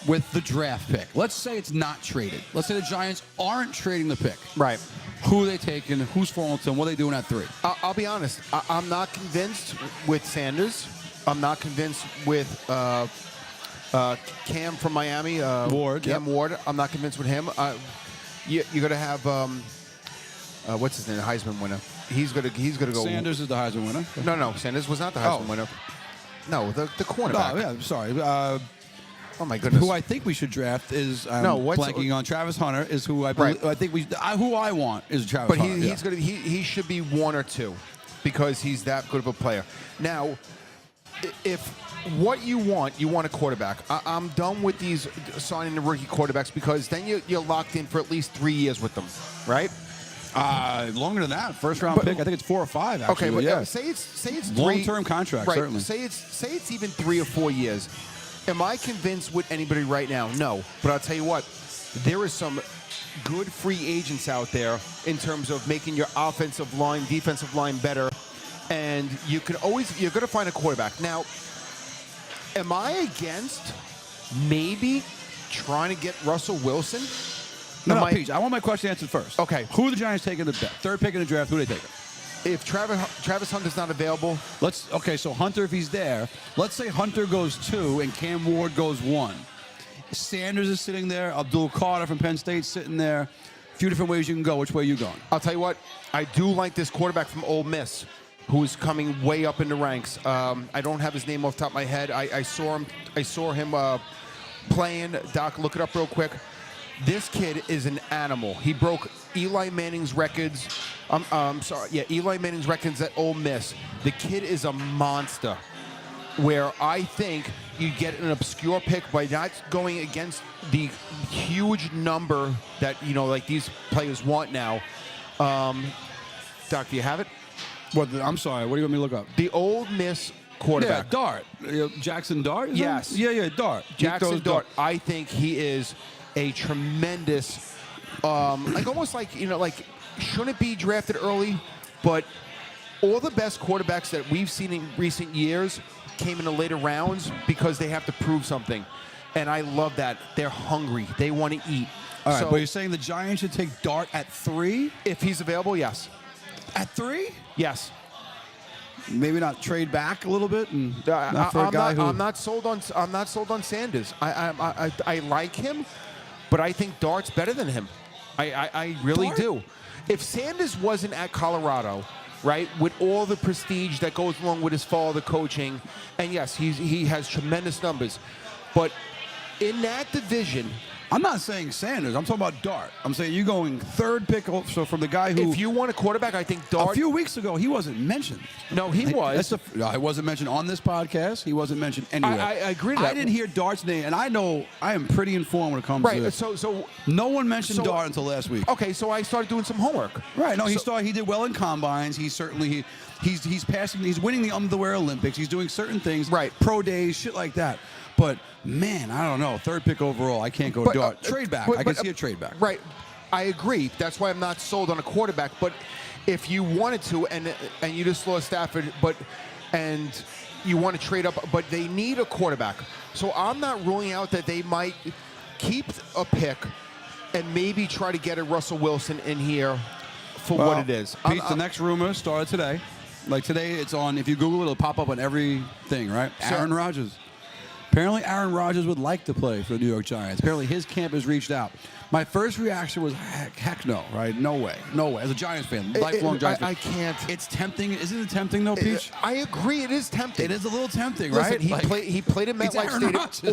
with the draft pick? Let's say it's not traded. Let's say the Giants aren't trading the pick. Right. Who are they taking? Who's falling to them? What are they doing at 3? I'll be honest. I'm not convinced with Sanders. I'm not convinced with Cam from Miami. Ward, Cam yep. Ward. I'm not convinced with him. You're going to have, what's his name, the Heisman winner. He's going to go. Sanders is the Heisman winner. No, Sanders was not the Heisman winner. No, the cornerback. Oh, yeah, sorry. Oh, my goodness. Who I think we should draft is what's- blanking on Travis Hunter is who I Right. believe, I think who I want is Travis But Hunter. he's going to he should be 1 or 2 because he's that good of a player. Now, if what you want a quarterback. I'm done with these signing the rookie quarterbacks because then you're locked in for at least 3 years with them, right? Longer than that. First round pick. I think it's 4 or 5. Actually. Okay, but yeah. say it's 3 long-term contract, right, certainly. Say it's even 3 or 4 years. Am I convinced with anybody right now? No. But I'll tell you what, there is some good free agents out there in terms of making your offensive line, defensive line better. And you're going to find a quarterback. Now, am I against maybe trying to get Russell Wilson? No, Peach, I want my question answered first. Okay. Who are the Giants taking the third pick in the draft? Who are they taking? If Travis Hunter's not available, So Hunter, if he's there, let's say Hunter goes 2 and Cam Ward goes 1. Sanders is sitting there. Abdul Carter from Penn State sitting there. A few different ways you can go. Which way are you going? I'll tell you what, I do like this quarterback from Ole Miss, who is coming way up in the ranks. I don't have his name off the top of my head. I saw him playing. Doc, look it up real quick. This kid is an animal. He broke Eli Manning's records. Eli Manning's records at Ole Miss. The kid is a monster. Where I think you get an obscure pick by not going against the huge number that like these players want now. Doc, do you have it? I'm sorry. What do you want me to look up? The Ole Miss quarterback. Yeah, Dart. Jackson Dart? Yes. Yeah, Dart. Jackson Dart. I think he is a tremendous, almost like shouldn't be drafted early, but all the best quarterbacks that we've seen in recent years came in the later rounds because they have to prove something. And I love that. They're hungry. They want to eat. All right, but you're saying the Giants should take Dart at 3? If he's available, yes. At 3? Yes. Maybe not trade back a little bit and I'm not sold on Sanders. I like him, but I think Dart's better than him. I really do. If Sanders wasn't at Colorado, right, with all the prestige that goes along with his father coaching, and yes, he has tremendous numbers, but in that division, I'm not saying Sanders. I'm talking about Dart. I'm saying you're going third pick. So from the guy who, if you want a quarterback, I think Dart. A few weeks ago, he wasn't mentioned. No, he was. I wasn't mentioned on this podcast. He wasn't mentioned anywhere. I agree. I didn't hear Dart's name, and I know I am pretty informed when it comes to this. So no one mentioned Dart until last week. Okay, so I started doing some homework. Right. No, he did well in combines. He's passing. He's winning the underwear Olympics. He's doing certain things. Right. Pro days, shit like that. But man, I don't know. Third pick overall, I can't go Dart. Trade back. I can see a trade back. Right. I agree. That's why I'm not sold on a quarterback. But if you wanted to, and you just lost Stafford, and you want to trade up, but they need a quarterback. So I'm not ruling out that they might keep a pick and maybe try to get a Russell Wilson in here for what it is. Pete, the next rumor started today. Like today, it's on. If you Google it, it'll pop up on everything. Right? Sure. Aaron Rodgers. Apparently, Aaron Rodgers would like to play for the New York Giants. Apparently, his camp has reached out. My first reaction was, heck no, right? No way. As a Giants fan, lifelong Giants fan. I can't. It's tempting. Isn't it tempting, though, Peach? I agree. It is tempting. It is a little tempting, Listen, right? He played in MetLife Stadium. Rodgers,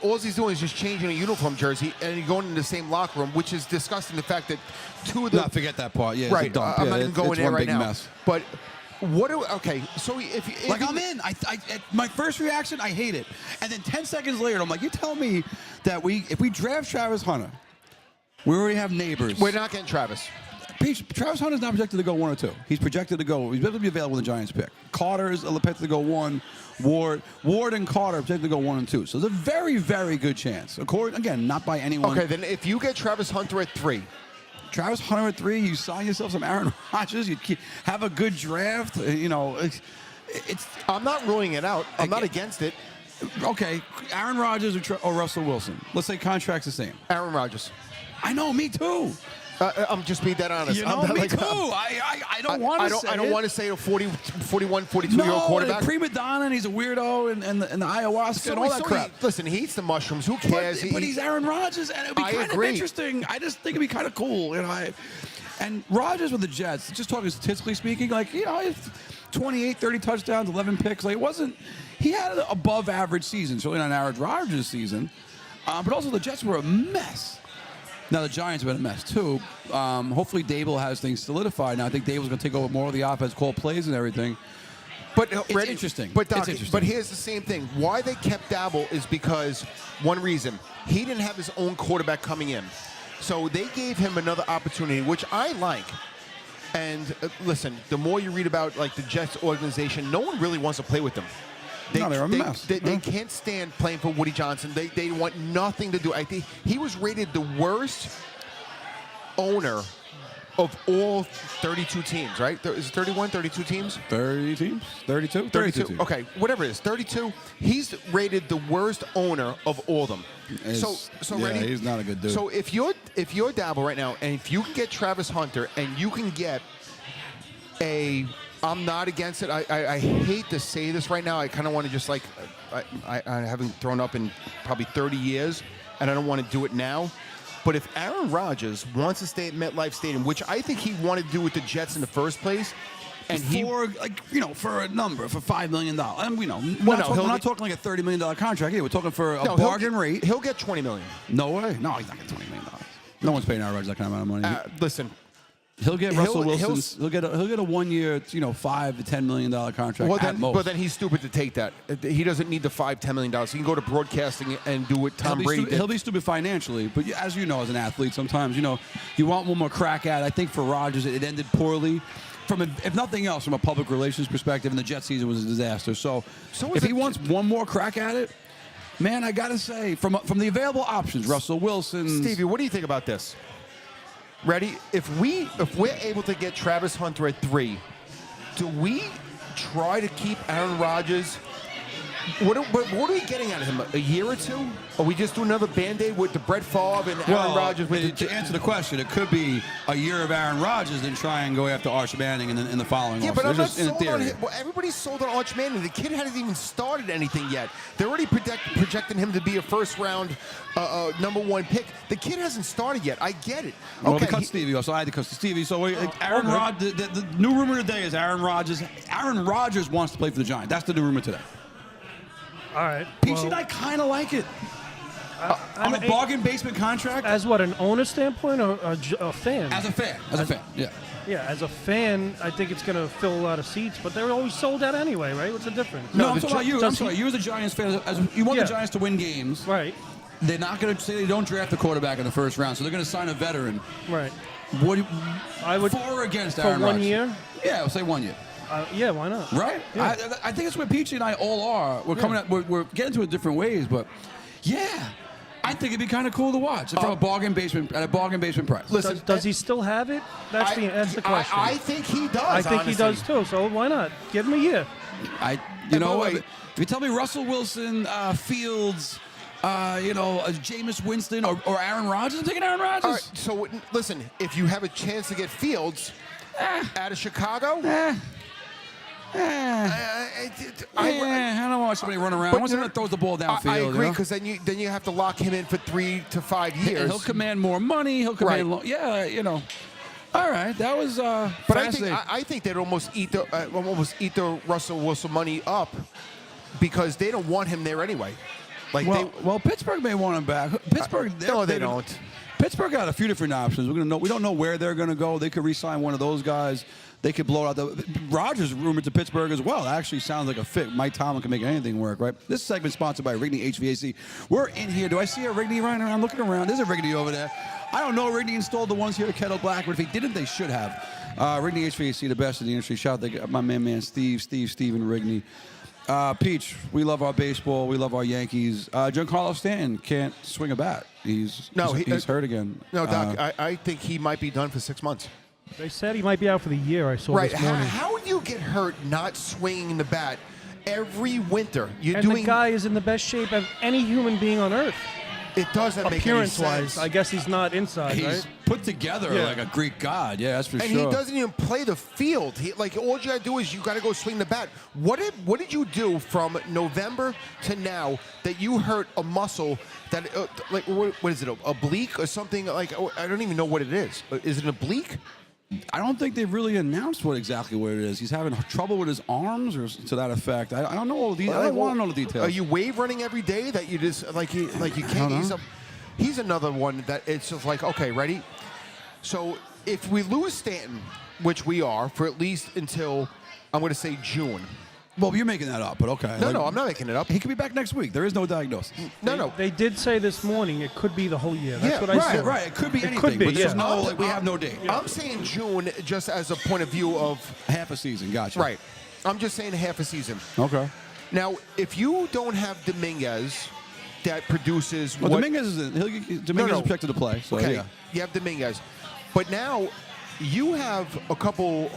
all he's doing is just changing a uniform jersey and he's going in the same locker room, which is disgusting. The fact that two of the... Not forget that part. Yeah, right. It's a dump. I'm not even going there right now. Mess. But... okay, so if I'm in. My first reaction, I hate it. And then 10 seconds later, I'm like, you tell me that if we draft Travis Hunter, we already have neighbors. We're not getting Travis. Travis Hunter's not projected to go 1 or 2. He's projected to go. He's going to be available in the Giants pick. Carter's projected to go 1. Ward and Carter are projected to go 1 and 2. So there's a very, very good chance. Again, not by anyone. Okay, then if you get Travis Hunter at 3. Travis Hunter at 3, you sign yourself some Aaron Rodgers, you have a good draft. I'm not ruling it out. I'm not against it. Okay, Aaron Rodgers or Russell Wilson. Let's say contract's the same. Aaron Rodgers. I know, me too. I'm just being that honest. Me too. I don't want to say it. I don't want to say a 41, 42-year-old quarterback. No, prima donna, and he's a weirdo, and the ayahuasca and all that crap. Listen, he eats the mushrooms. Who cares? But he's Aaron Rodgers, and it would be kind of interesting. I just think it'd be kind of cool. And Rodgers with the Jets, just talking statistically speaking, 28, 30 touchdowns, 11 picks. He had an above average season, certainly not an average Rodgers season. But also the Jets were a mess. Now, the Giants have been a mess, too. Hopefully, Dable has things solidified. Now, I think Dable's going to take over more of the offense, call plays and everything. But it's interesting. But, Doc, but here's the same thing. Why they kept Dable is because, one reason, he didn't have his own quarterback coming in. So they gave him another opportunity, which I like. And listen, the more you read about the Jets organization, no one really wants to play with them. they're a mess. They can't stand playing for Woody Johnson. They want nothing to do. I think he was rated the worst owner of all 32 teams, right? Is it 31, 32 teams? 30 teams? 32? 32 teams. Okay, whatever it is, 32. He's rated the worst owner of all of them. Yeah, ready? he's not a good dude. So if you're Dabble right now, and if you can get Travis Hunter, and you can get I'm not against it. I hate to say this right now. I kind of want to just like, I haven't thrown up in probably 30 years, and I don't want to do it now. But if Aaron Rodgers wants to stay at MetLife Stadium, which I think he wanted to do with the Jets in the first place, and for a number, for $5 million. And we're not talking like a $30 million contract here. We're talking for a bargain rate. He'll get $20 million. No way. No, he's not getting $20 million. No one's paying Aaron Rodgers that kind of amount of money. Listen. He'll get Russell Wilson. He'll get a 1 year, $5 to $10 million contract at most. But then he's stupid to take that. He doesn't need the $5-10 million. He can go to broadcasting and do what Tom Brady did. He'll be stupid financially, but as you know, as an athlete, sometimes you want one more crack at it. I think for Rodgers, it ended poorly. If nothing else, from a public relations perspective, and the Jet season was a disaster. So if he wants one more crack at it, man, I gotta say, from the available options, Russell Wilson. Stevie, what do you think about this? Ready? If we're able to get Travis Hunter at 3, do we try to keep Aaron Rodgers? What are we getting out of him? A year or two? Or we just do another Band-Aid with the Brett Favre and Aaron Rodgers? To answer the question, it could be a year of Aaron Rodgers and try and go after Arch Manning in the following. Yeah, but I'm not sold on him. Well, everybody's sold on Arch Manning. The kid hasn't even started anything yet. They're already projecting him to be a first-round number 1 pick. The kid hasn't started yet. I get it. Okay, well, they cut Stevie off, so I had to cut Stevie. So Aaron Rodgers. The new rumor today is Aaron Rodgers. Aaron Rodgers wants to play for the Giants. That's the new rumor today. All right. Peachy and I kind of like it. On a bargain basement contract? As what, an owner standpoint or a fan? As a fan. Yeah. Yeah, as a fan, I think it's going to fill a lot of seats, but they're always sold out anyway, right? What's the difference? No, I'm talking about you. I'm sorry. You as a Giants fan, you want the Giants to win games. Right. They're not going to say they don't draft the quarterback in the first round, so they're going to sign a veteran. Right. I would for or against Aaron Rodgers? For 1 Rodgers? year? Yeah, I'll say 1 year. Yeah, why not? Right? Yeah. I think it's where Peachy and I all are. We're coming at, we're getting to it different ways, but yeah, I think it'd be kind of cool to watch from a bargain basement price. Listen, does he still have it? That's the question. I think he does. I think he does too. So why not give him a year? If you tell me Russell Wilson, Fields, Jameis Winston or Aaron Rodgers, I'm taking Aaron Rodgers. All right, so listen, if you have a chance to get Fields out of Chicago, I don't want somebody run around. I want somebody that throws the ball downfield. I agree, because then you have to lock him in for 3 to 5 years. And he'll command more money. He'll command All right, that was but I think they'd almost eat the Russell Wilson money up, because they don't want him there anyway. Pittsburgh may want him back. Pittsburgh, they don't. Pittsburgh got a few different options. We don't know where they're going to go. They could re-sign one of those guys. They could blow it out. Rodgers rumored to Pittsburgh as well. That actually sounds like a fit. Mike Tomlin can make anything work, right? This segment sponsored by Rigney HVAC. We're in here. Do I see a Rigney running around? Looking around. There's a Rigney over there. I don't know. Rigney installed the ones here at Kettle Black, but if he didn't, they should have. Rigney HVAC, the best in the industry. Shout out to my man Steven Rigney. Peach, we love our baseball. We love our Yankees. Giancarlo Stanton can't swing a bat. He's hurt again. No, Doc, I think he might be done for 6 months. They said he might be out for the year. I saw this morning. How do you get hurt not swinging the bat every winter? The guy is in the best shape of any human being on earth. It doesn't make any sense. Appearance-wise, I guess he's not inside, He's put together like a Greek god. Yeah, that's for sure. And he doesn't even play the field. All you got to do is you got to go swing the bat. What did you do from November to now that you hurt a muscle that, what is it, oblique or something? I don't even know what it is. Is it an oblique? I don't think they've really announced exactly what it is. He's having trouble with his arms, or to that effect. I don't know all the details. I don't want to know the details. Are you wave running every day that you just you can't? He's another one that it's just okay, ready? So if we lose Stanton, which we are for at least until I'm going to say June. Well, you're making that up, but okay. No, I'm not making it up. He could be back next week. There is no diagnosis. No. They did say this morning it could be the whole year. That's what I said. Right. It could be anything. Could be, but there's we have no date. I'm saying June just as a point of view of half a season. Gotcha. Right. I'm just saying half a season. Okay. Now, if you don't have Dominguez that produces Well, what... Dominguez is projected to play. So, okay, yeah. you have Dominguez. But now you have a couple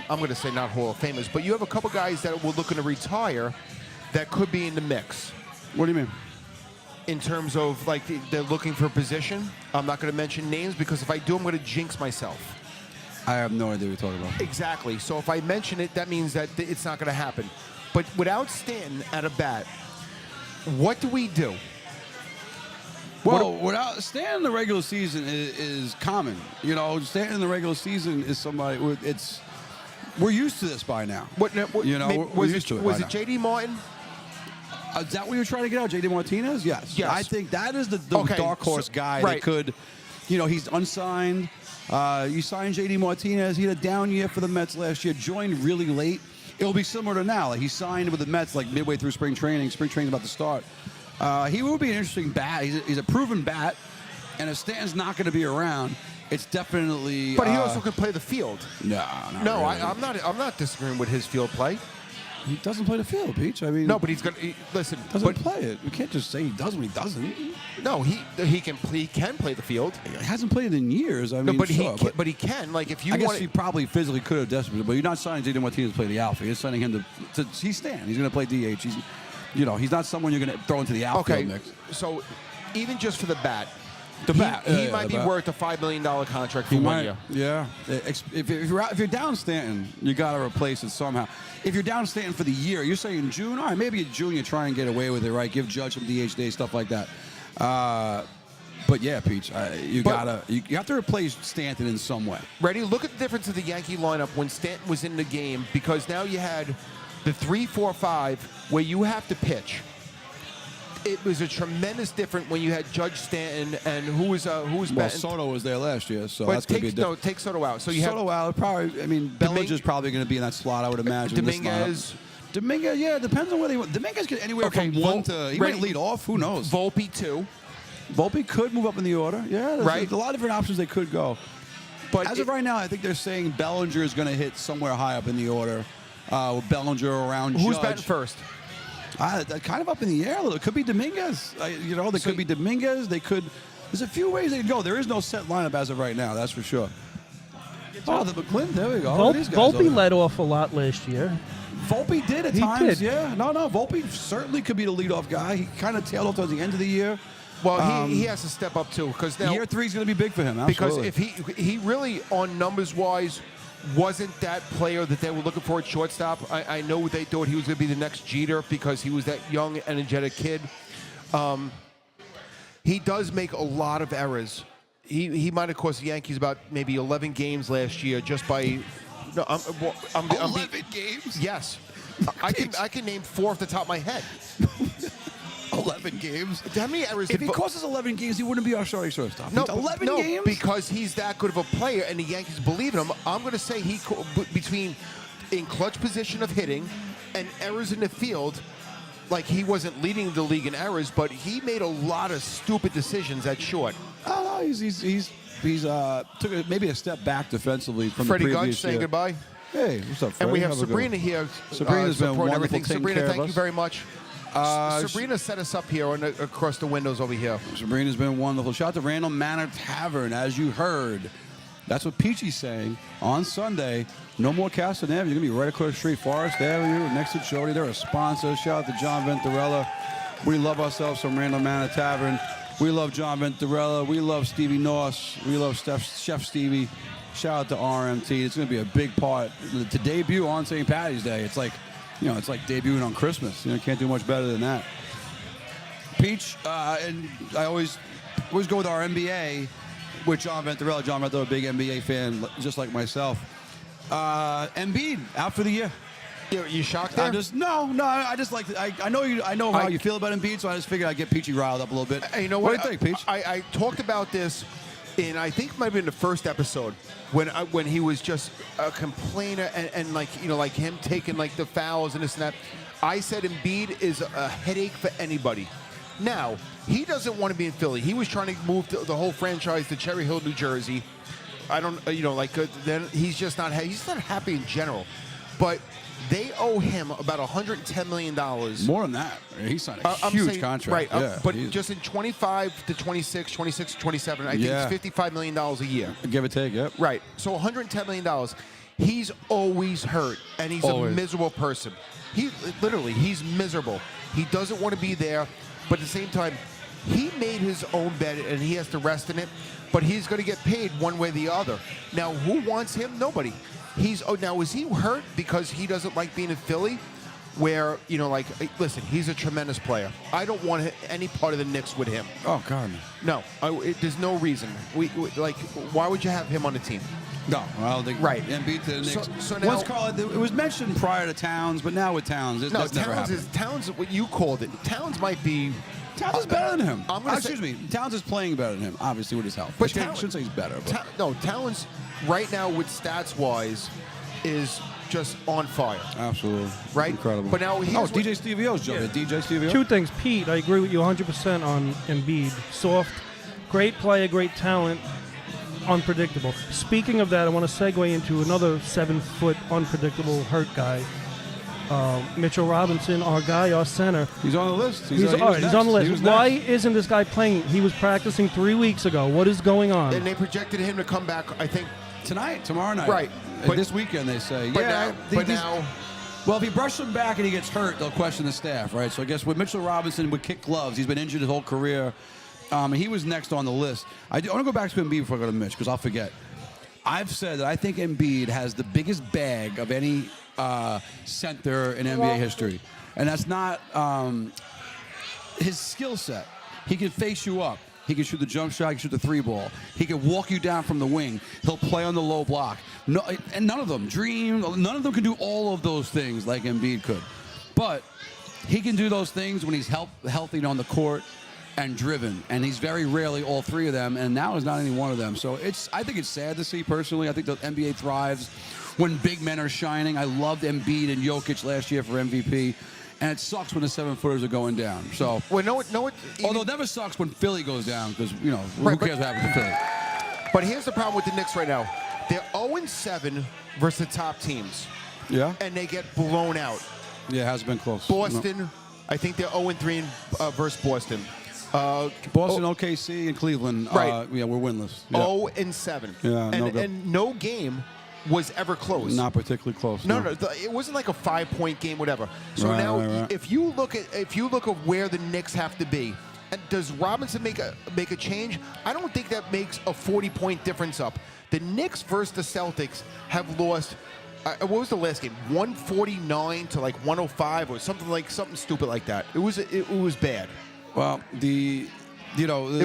I'm going to say not Hall of Famers, but you have a couple guys that were looking to retire that could be in the mix. What do you mean? In terms of, like, they're looking for a position. I'm not going to mention names because if I do, I'm going to jinx myself. I have no idea what you're talking about. Exactly. So if I mention it, that means that it's not going to happen. But without Stanton at a bat, what do we do? Well, without staying in the regular season is common. You know, staying in the regular season is somebody. We're used to this by now. You know, we're used to it. Was by it now. J.D. Martin? Is that what you're trying to get out, J.D. Martinez? Yes. Yes. I think that is the Okay, dark horse so- guy right. that could, you know, he's unsigned. You signed J.D. Martinez. He had a down year for the Mets last year, joined really late. It'll be similar to now. Like, he signed with the Mets like midway through spring training. Spring training's about to start. He will be an interesting bat. He's a proven bat. And if Stanton's not going to be around, it's definitely... But he also could play the field. No, No, really. I'm not disagreeing with his field play. He doesn't play the field, Peach. I mean... No, but he's going to... Listen, doesn't but play it. We can't just say he does when he doesn't. no, he can play the field. He hasn't played it in years. I No, mean, but sure, he can. Like, if you I guess want, he probably physically could have desperately, but you're not signing J.D. Martinez to play the outfield. You're signing him to he's Stan. He's going to play DH. He's not someone you're going to throw into the outfield okay. mix. So even just for the bat, The he might be bat. worth a $5 million contract for 1 year. Yeah. If you're down Stanton, you got to replace it somehow. If you're down Stanton for the year, you're saying June. All right, maybe in June you try and get away with it, right? Give Judge some DH days, stuff like that. But yeah, Peach, you have to replace Stanton in some way. Ready? Look at the difference of the Yankee lineup when Stanton was in the game, because now you had the 3-4-5 where you have to pitch. It was a tremendous difference when you had Judge Stanton and who was Well, batting. Soto was there last year, so But that's going to be a different. take Soto out. So you Soto out, probably. I mean, Bellinger's probably going to be in that slot, I would imagine. Dominguez. Dominguez, yeah, it depends on whether he wants. Dominguez get anywhere Okay, from one to. He ready? might lead off. Who knows? Volpe 2. Volpe could move up in the order. Yeah, Right. there's a lot of different options they could go. But As of right now, I think they're saying Bellinger is going to hit somewhere high up in the order. With Bellinger around who's Judge. batting first? Kind of up in the air a little. It could be Dominguez. They could be Dominguez. They could. There's a few ways they could go. There is no set lineup as of right now. That's for sure. Oh, the McClin. There we go. These guys Volpe over there. led off a lot last year. Volpe did at He times. did. Yeah. No. Volpe certainly could be the leadoff guy. He kind of tailed off towards the end of the year. Well, he has to step up too, because now Year 3 is going to be big for him. because Absolutely. if he really on numbers wise wasn't that player that they were looking for at shortstop. I know they thought he was going to be the next Jeter because he was that young, energetic kid. He does make a lot of errors. He might have cost the Yankees about maybe 11 games last year just by. No, I'm 11 games. Yes, I can name 4 off the top of my head. 11 games. How many errors? If he cost us 11 games, he wouldn't be our starting shortstop. No, 11 no, games. because he's that good of a player, and the Yankees believe in him. I'm going to say between in clutch position of hitting and errors in the field, like he wasn't leading the league in errors, but he made a lot of stupid decisions at short. Oh, no, he's took maybe a step back defensively from Freddie the Gunch previous saying year. goodbye. Hey, what's up, Freddie? And we have a good Sabrina one. here. Sabrina's been supporting wonderful everything. taking Sabrina, care of thank you us. very much. Sabrina set us up here across the windows over here. Sabrina's been wonderful. Shout out to Randall Manor Tavern, as you heard. That's what Peachy's saying on Sunday. No more Castle Avenue. You're going to be right across the street, Forest Avenue, next to Jody. They're a sponsor. Shout out to John Venturella. We love ourselves some Randall Manor Tavern. We love John Venturella. We love Stevie Noss. We love Chef Stevie. Shout out to RMT. It's going to be a big part to debut on St. Patty's Day. It's like, it's like debuting on Christmas. Can't do much better than that. Peach, and I always go with our NBA with John Venturella. John Venturella, a big NBA fan, just like myself. Embiid out for the year. You shocked there? I just like I know how you feel about Embiid, so I just figured I'd get Peachy riled up a little bit. You know what what? do you think, Peach? I talked about this in, I think, might have been the first episode when he was just a complainer and like him taking like the fouls and this and that. I said Embiid is a headache for anybody. Now he doesn't want to be in Philly. He was trying to move the whole franchise to Cherry Hill, New Jersey. I don't, then he's just not. He's not happy in general. but they owe him about $110 million. More than that. He signed a I'm huge saying- contract. Right, Yeah, but he's- just in 25 to 26, 26 to 27, I think Yeah. it's $55 million a year. give or take, yep. Right. So $110 million. He's always hurt, and he's Always. a miserable person. He's miserable. He doesn't want to be there, but at the same time, he made his own bed, and he has to rest in it, but he's going to get paid one way or the other. Now, who wants him? Nobody. Now, is he hurt because he doesn't like being in Philly? Where, listen, he's a tremendous player. I don't want any part of the Knicks with him. Oh, God. No, there's no reason. Why would you have him on the team? No, I don't think. Right. Embiid to the Knicks. So now- Let's call it. It was mentioned prior to Towns, but now with Towns, that's never happened. Towns. What you called it. Towns might be. Towns is better than him. Excuse me. Towns is playing better than him, obviously with his health. But I shouldn't say he's better. But. Towns right now with stats wise is just on fire. Absolutely. Right? Incredible. But now here's DJ Stevio's jumping. DJ Stevio. Two things, Pete. I agree with you 100% on Embiid. Soft, great player, great talent, unpredictable. Speaking of that, I want to segue into another 7-foot unpredictable hurt guy. Mitchell Robinson, our guy, our center. He's on the list. He's on the list. Why isn't this guy playing? He was practicing 3 weeks ago. What is going on? And they projected him to come back, I think. Tomorrow night. Right. But this weekend, they say. But yeah. now. Well, if he brushes him back and he gets hurt, they'll question the staff, right? So I guess with Mitchell Robinson would kick gloves. He's been injured his whole career. He was next on the list. I want to go back to Embiid before I go to Mitch because I'll forget. I've said that I think Embiid has the biggest bag of any center in NBA history. And that's not his skill set. He can face you up. He can shoot the jump shot. He can shoot the three ball. He can walk you down from the wing. He'll play on the low block. No, and none of them none of them can do all of those things like Embiid could. But he can do those things when he's healthy on the court and driven. And he's very rarely all three of them. And now he's not any one of them. So I think it's sad to see personally. I think the NBA thrives when big men are shining. I loved Embiid and Jokic last year for MVP. And it sucks when the 7-footers are going down. So, Although it never sucks when Philly goes down because, who Right, cares what happens to Philly? But here's the problem with the Knicks right now. They're 0-7 versus the top teams. Yeah? And they get blown out. Yeah, it has been close. Boston, I think they're 0-3 versus Boston. Boston, OKC, and Cleveland, Right. we're winless. Yeah. 0-7. Yeah, no good. And no game was ever close. Not particularly close. No, it wasn't like a 5-point game, whatever. So now, if you look at where the Knicks have to be, and does Robinson make a change? I don't think that makes a 40-point difference up. The Knicks versus the Celtics have lost. What was the last game? 149 to like 105 or something stupid like that. It was bad. Well, it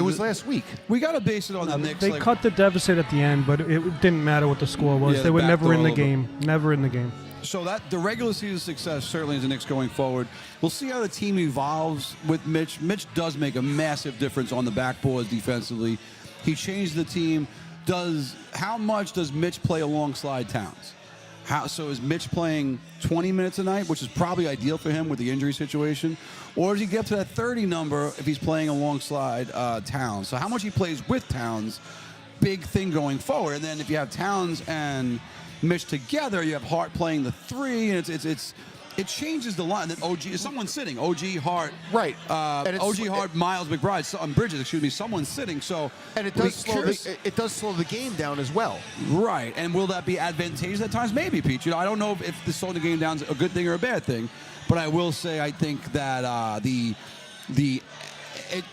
was last week. We got to base it on the Knicks. They cut the deficit at the end, but it didn't matter what the score was. Yeah, they were never in the backdoor a game. Never in the game. So that the regular season success certainly is the Knicks going forward. We'll see how the team evolves with Mitch. Mitch does make a massive difference on the backboards defensively. He changed the team. How much does Mitch play alongside Towns? So is Mitch playing 20 minutes a night, which is probably ideal for him with the injury situation? Or does he get up to that 30 number if he's playing alongside Towns? So how much he plays with Towns, big thing going forward. And then if you have Towns and Mitch together, you have Hart playing the 3, and it changes the line. Then OG is someone sitting. OG Hart, Right. OG Hart, Miles McBride, Bridges. Excuse me. Someone sitting. So And it does slow the game down as well. Right. And will that be advantageous at times? Maybe, Pete. I don't know if the slowing the game down is a good thing or a bad thing, but I will say I think that it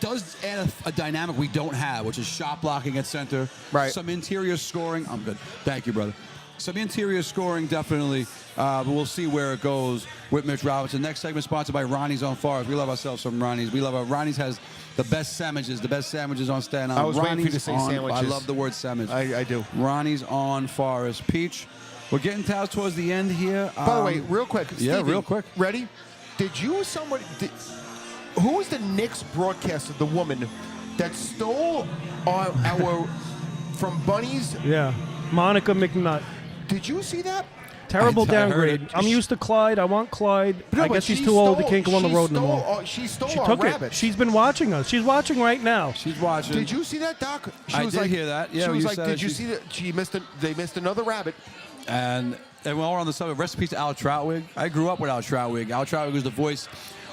does add a dynamic we don't have, which is shot blocking at center. Right. Some interior scoring. I'm good. Thank you, brother. Some interior scoring, definitely. But we'll see where it goes with Mitch Robinson. Next segment sponsored by Ronnie's on Forest. We love ourselves some Ronnie's. Ronnie's has the best sandwiches on Staten Island. I was waiting for you to Ronnie's say on, sandwiches. I love the word sandwich. I do. Ronnie's on Forest. Peach, we're getting towards the end here. By the way, real quick. Yeah, Stevie, real quick. Ready? Who was the Knicks broadcaster, the woman that stole our from Bunnies? Yeah. Monica McNutt. Did you see that? Terrible I heard downgrade. it. I'm used to Clyde. I want Clyde. No, I but guess she's she too old. He stole- can't go on the she road no stole more. our- she stole She our took rabbits. it. She's been watching us. She's watching right now. She's watching. Did you see that, Doc? She I was did like, hear that. Yeah, she was you like, said "Did it. you see that? They missed another rabbit." And and while we're on the subject, rest in peace to Al Troutwig. I grew up with Al Troutwig. Al Troutwig was the voice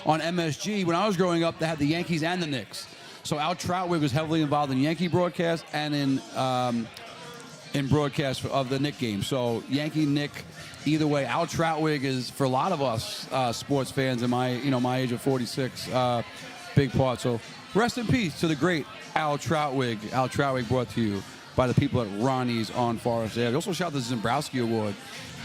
on MSG. When I was growing up, they had the Yankees and the Knicks. So Al Troutwig was heavily involved in Yankee broadcast and in broadcast of the Knick game. So Yankee, Knick, either way, Al Troutwig is, for a lot of us sports fans in my age of 46, big part. So rest in peace to the great Al Troutwig. Al Troutwig brought to you by the people at Ronnie's on Forest Ave. Also shout out to the Zembrowski Award.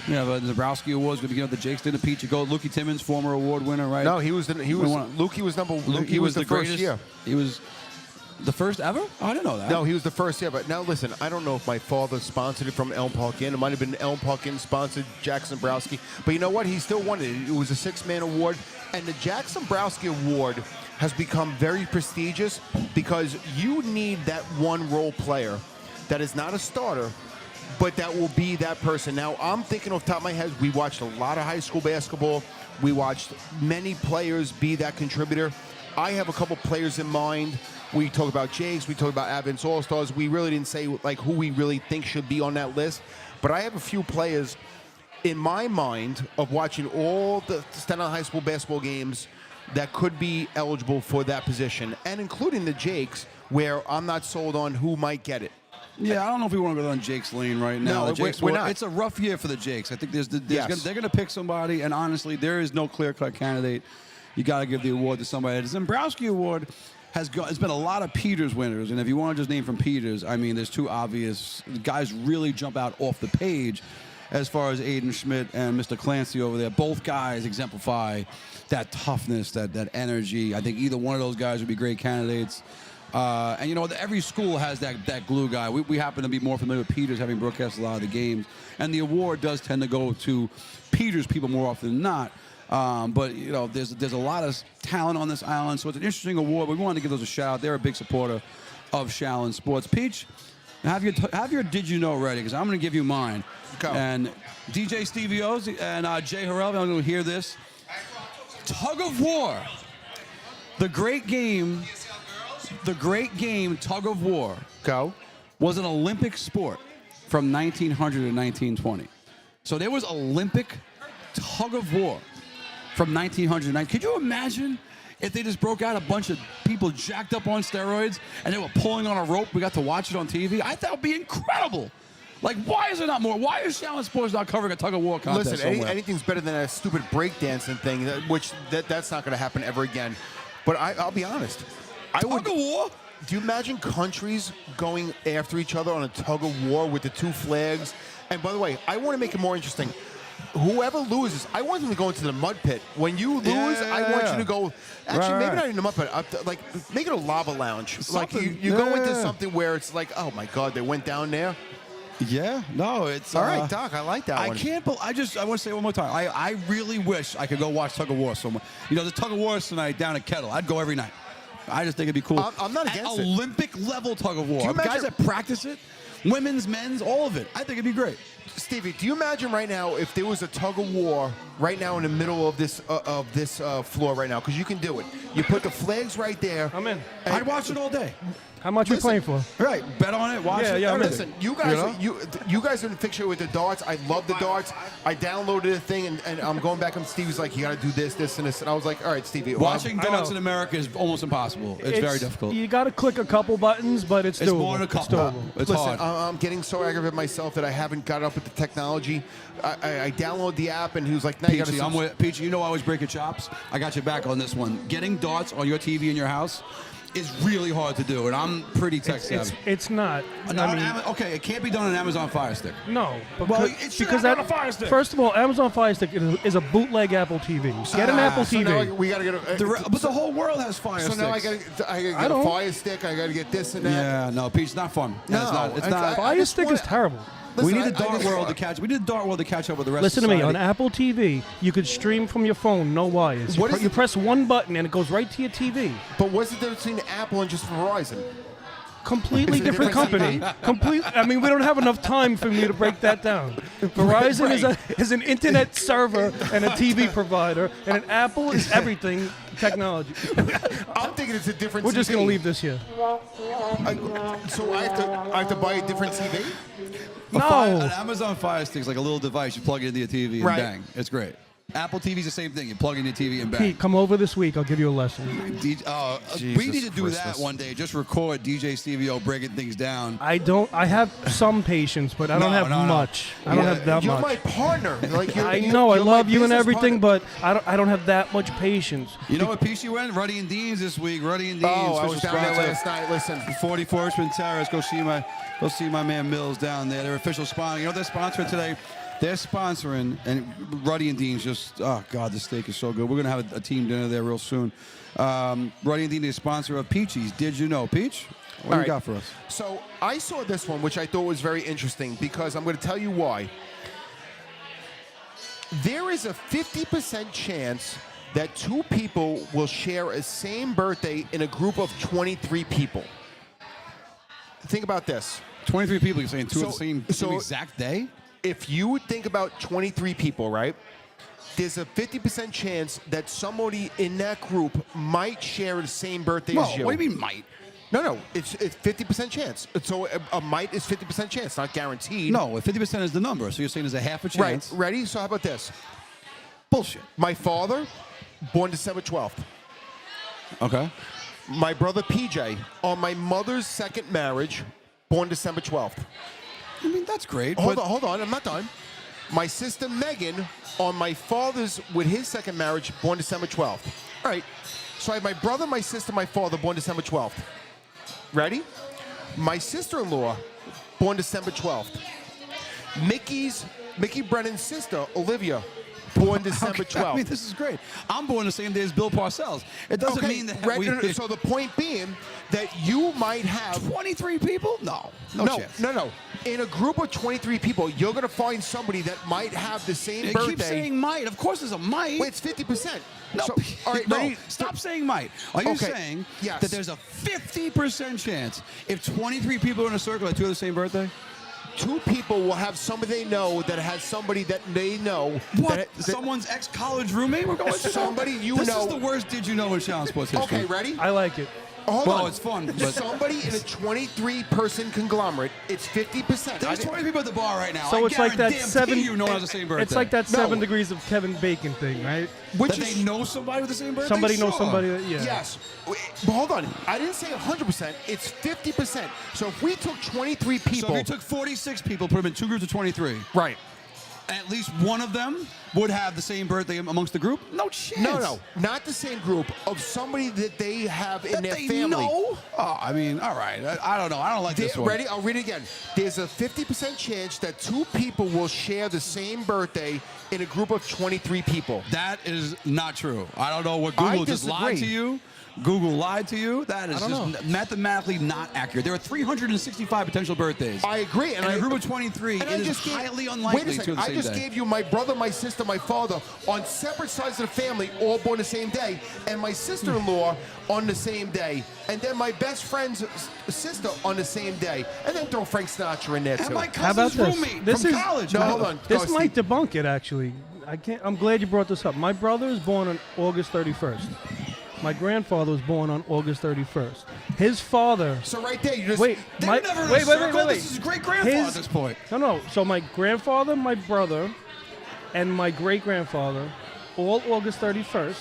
You know, the Zembrowski Award is going to be the Jake's Dinner Pizza Gold. Lukey Timmons, former award winner, right? No, Lukey was the first year. He was the first ever? Oh, I didn't know that. No, he was the first year. But now listen, I don't know if my father sponsored it from Elm Park Inn. It might have been Elm Park Inn sponsored Jack Zembrowski. But you know what? He still won it. It was a 6-man award. And the Jack Zembrowski Award has become very prestigious because you need that one role player that is not a starter, but that will be that person. Now, I'm thinking off the top of my head, we watched a lot of high school basketball. We watched many players be that contributor. I have a couple players in mind. We talk about Jakes, we talk about Advance All-Stars. We really didn't say like who we really think should be on that list. But I have a few players in my mind of watching all the Staten Island high school basketball games that could be eligible for that position, and including the Jakes, where I'm not sold on who might get it. Yeah, I don't know if we want to go down Jake's lane right now. No, we're not. It's a rough year for the Jakes. I think Yes. they're going to pick somebody, and honestly, there is no clear-cut candidate. You got to give the award to somebody. The Zembrowski Award has been a lot of Peters winners, and if you want to just name from Peters, I mean, there's two obvious guys really jump out off the page as far as Aiden Schmidt and Mr. Clancy over there. Both guys exemplify that toughness, that energy. I think either one of those guys would be great candidates. And, you know, every school has that glue guy. We happen to be more familiar with Peters, having broadcast a lot of the games. And the award does tend to go to Peters people more often than not. But, you know, there's a lot of talent on this island, so it's an interesting award. We wanted to give those a shout. They're a big supporter of Shaolin sports. Peach, have your Did You Know ready, because I'm going to give you mine. Go. And DJ Stevie O's and Jay Harrell, I'm going to hear this. Tug of War. The great game, Tug of War, was an Olympic sport from 1900 to 1920. So there was Olympic tug of war from 1909. Could you imagine if they just broke out a bunch of people jacked up on steroids and they were pulling on a rope? We got to watch it on TV. I thought it would be incredible. Like, why is it not more? Why is Shaolin Sports not covering a tug of war contest? Listen, anything's better than a stupid breakdancing thing, which that's not going to happen ever again. But I'll be honest. Tug of war? Do you imagine countries going after each other on a tug of war with the two flags? And by the way, I want to make it more interesting. Whoever loses, I want them to go into the mud pit. When you lose, I want you to go. Actually, maybe not in the mud pit. Like, make it a lava lounge. Like you go into something where it's like, oh my God, they went down there. Yeah, no, it's all right, Doc. I like that one. I want to say it one more time. I really wish I could go watch tug of war somewhere. You know, the tug of war is tonight down at Kettle. I'd go every night. I just think it'd be cool. I'm not against it. Olympic level tug of war. Guys that practice it, women's, men's, all of it. I think it'd be great. Stevie, do you imagine right now if there was a tug of war right now in the middle of this floor right now? Because you can do it. You put the flags right there. I'm in. I'd watch it all day. How much are you playing for? Right, bet on it, watch it. Yeah, listen, you guys are in the picture with the darts. I love the darts. I downloaded the thing, and I'm going back, and Stevie's like, you got to do this, this, and this. And I was like, all right, Stevie. Watching darts in America is almost impossible. It's very difficult. You got to click a couple buttons, but it's doable. More than a couple. It's listen, hard. I'm getting so aggravated myself that I haven't got up with the technology. I download the app, and he was like, no, you got to... Peachy, you know I always break your chops. I got your back on this one. Getting darts on your TV in your house is really hard to do, and I'm pretty tech savvy. It's not. Okay, it can't be done on Amazon Fire Stick. No, it should because on a Fire Stick. First of all, Amazon Fire Stick is a bootleg Apple TV. Get an Apple TV. Now we gotta get but the whole world has Fire Sticks. So now I gotta get a Fire Stick. I gotta get this and that. Yeah, no, Peach, it's not fun. No, it's not. Fire Stick is terrible. Listen, we need the Dart World to catch. We need the Dart World to catch up with the rest. Listen of society. to me. On Apple TV, you could stream from your phone, no wires. You press one button and it goes right to your TV. But what's the difference between Apple and just Verizon? Completely It's a different different company. I mean, we don't have enough time for me to break that down. Verizon is an internet server and a TV provider, and an Apple is everything technology. I'm thinking it's a different We're TV. just gonna leave this here. So I have to buy a different TV? No. An Amazon Fire Stick is like a little device. You plug it into your TV and Right. bang. It's great. Apple TV's the same thing. You plug in your TV and bang. Pete, come over this week. I'll give you a lesson. We need to do that Christmas. one day. Just record DJ Stevie-O breaking things down. I have some patience, but I don't have much. I don't have that You're much. my partner. Like I know, I you're my love you and business everything, partner. but I don't have that much patience. You know what piece you went? Ruddy and Dean's this week. Ruddy and Dean's. Oh, I official was down there sponsor. last night. Listen. 44 Richmond Terrace. Go see my man Mills down there. They're official sponsor. You know what they're sponsoring today? They're sponsoring, and Ruddy and Dean's just, oh, God, the steak is so good. We're going to have a team dinner there real soon. Ruddy and Dean is sponsor of Peachy's. Did you know? Peach, what do you got for us? So I saw this one, which I thought was very interesting because I'm going to tell you why. There is a 50% chance that two people will share a same birthday in a group of 23 people. Think about this. 23 people, you're saying two of the So- same so- exact day? If you think about 23 people, right? There's a 50% chance that somebody in that group might share the same birthday Whoa, as you. what do you mean might? No, it's 50% chance. So a might is 50% chance, not guaranteed. No, 50% is the number, so you're saying there's a half a Right. chance. Ready? So how about this? Bullshit. My father, born December 12th. Okay. My brother PJ, on my mother's second marriage, born December 12th. I mean, that's great. Hold on, I'm not done. My sister Megan, on my father's, with his second marriage, born December 12th. All right, so I have my brother, my sister, my father, born December 12th. Ready? My sister-in-law, born December 12th. Mickey Brennan's sister, Olivia, born December 12th. I mean, this is great. I'm born the same day as Bill Parcells. It doesn't mean that right, we... so the point being that you might have 23 people? No chance. No. In a group of 23 people, you're going to find somebody that might have the same It birthday. keeps saying might. Of course there's a might. Wait, it's 50%. No, So, all right, no, ready? stop saying might. Are you Okay, saying yes. that there's a 50% chance if 23 people are in a circle that two have the same birthday? Two people will have somebody they know that has somebody that they know. What? That, Someone's ex-college roommate? We're going to Somebody you this know. This is the worst did you know in Shaolin sports history. Okay, ready? I like it. Hold Well, on. it's fun, but- Somebody in a 23-person conglomerate, it's 50%. There's 20 people at the bar right now. So I it's like that guarantee 7. you no one has the same birthday. It's like that No. 7 degrees of Kevin Bacon thing, right? Which That is they know somebody with the same birthday? Somebody knows Sure. somebody that, yeah. Yes. But hold on. I didn't say 100%. It's 50%. So if we took 23 people. So if you took 46 people, put them in two groups of 23. Right. At least one of them would have the same birthday amongst the group? No chance. No. Not the same group of somebody that they have in That their they family. know? Oh, I mean, all right. I don't know. I don't like this one. Ready? I'll read it again. There's a 50% chance that two people will share the same birthday in a group of 23 people. That is not true. I don't know what I Google just lied to disagree. you. Google lied to you. That is I don't just mathematically not accurate. There are 365 potential birthdays. I agree. And a group of 23, and it is highly unlikely Wait a to second. the I same just day. gave you my brother, my sister, my father on separate sides of the family, all born the same day, and my sister-in-law on the same day, and then my best friend's sister on the same day, and then throw Frank Sinatra in there And too. my How about cousin's this? roommate This from is- college. No, hold on. This Go, might Steve. debunk it, actually. I'm glad you brought this up. My brother is born on August 31st. My grandfather was born on August 31st. His father. So right there, you just Wait, They my, were never in a wait, wait, circle. wait, wait. This is great-grandfather at this point. No. So my grandfather, my brother, and my great-grandfather, all August 31st.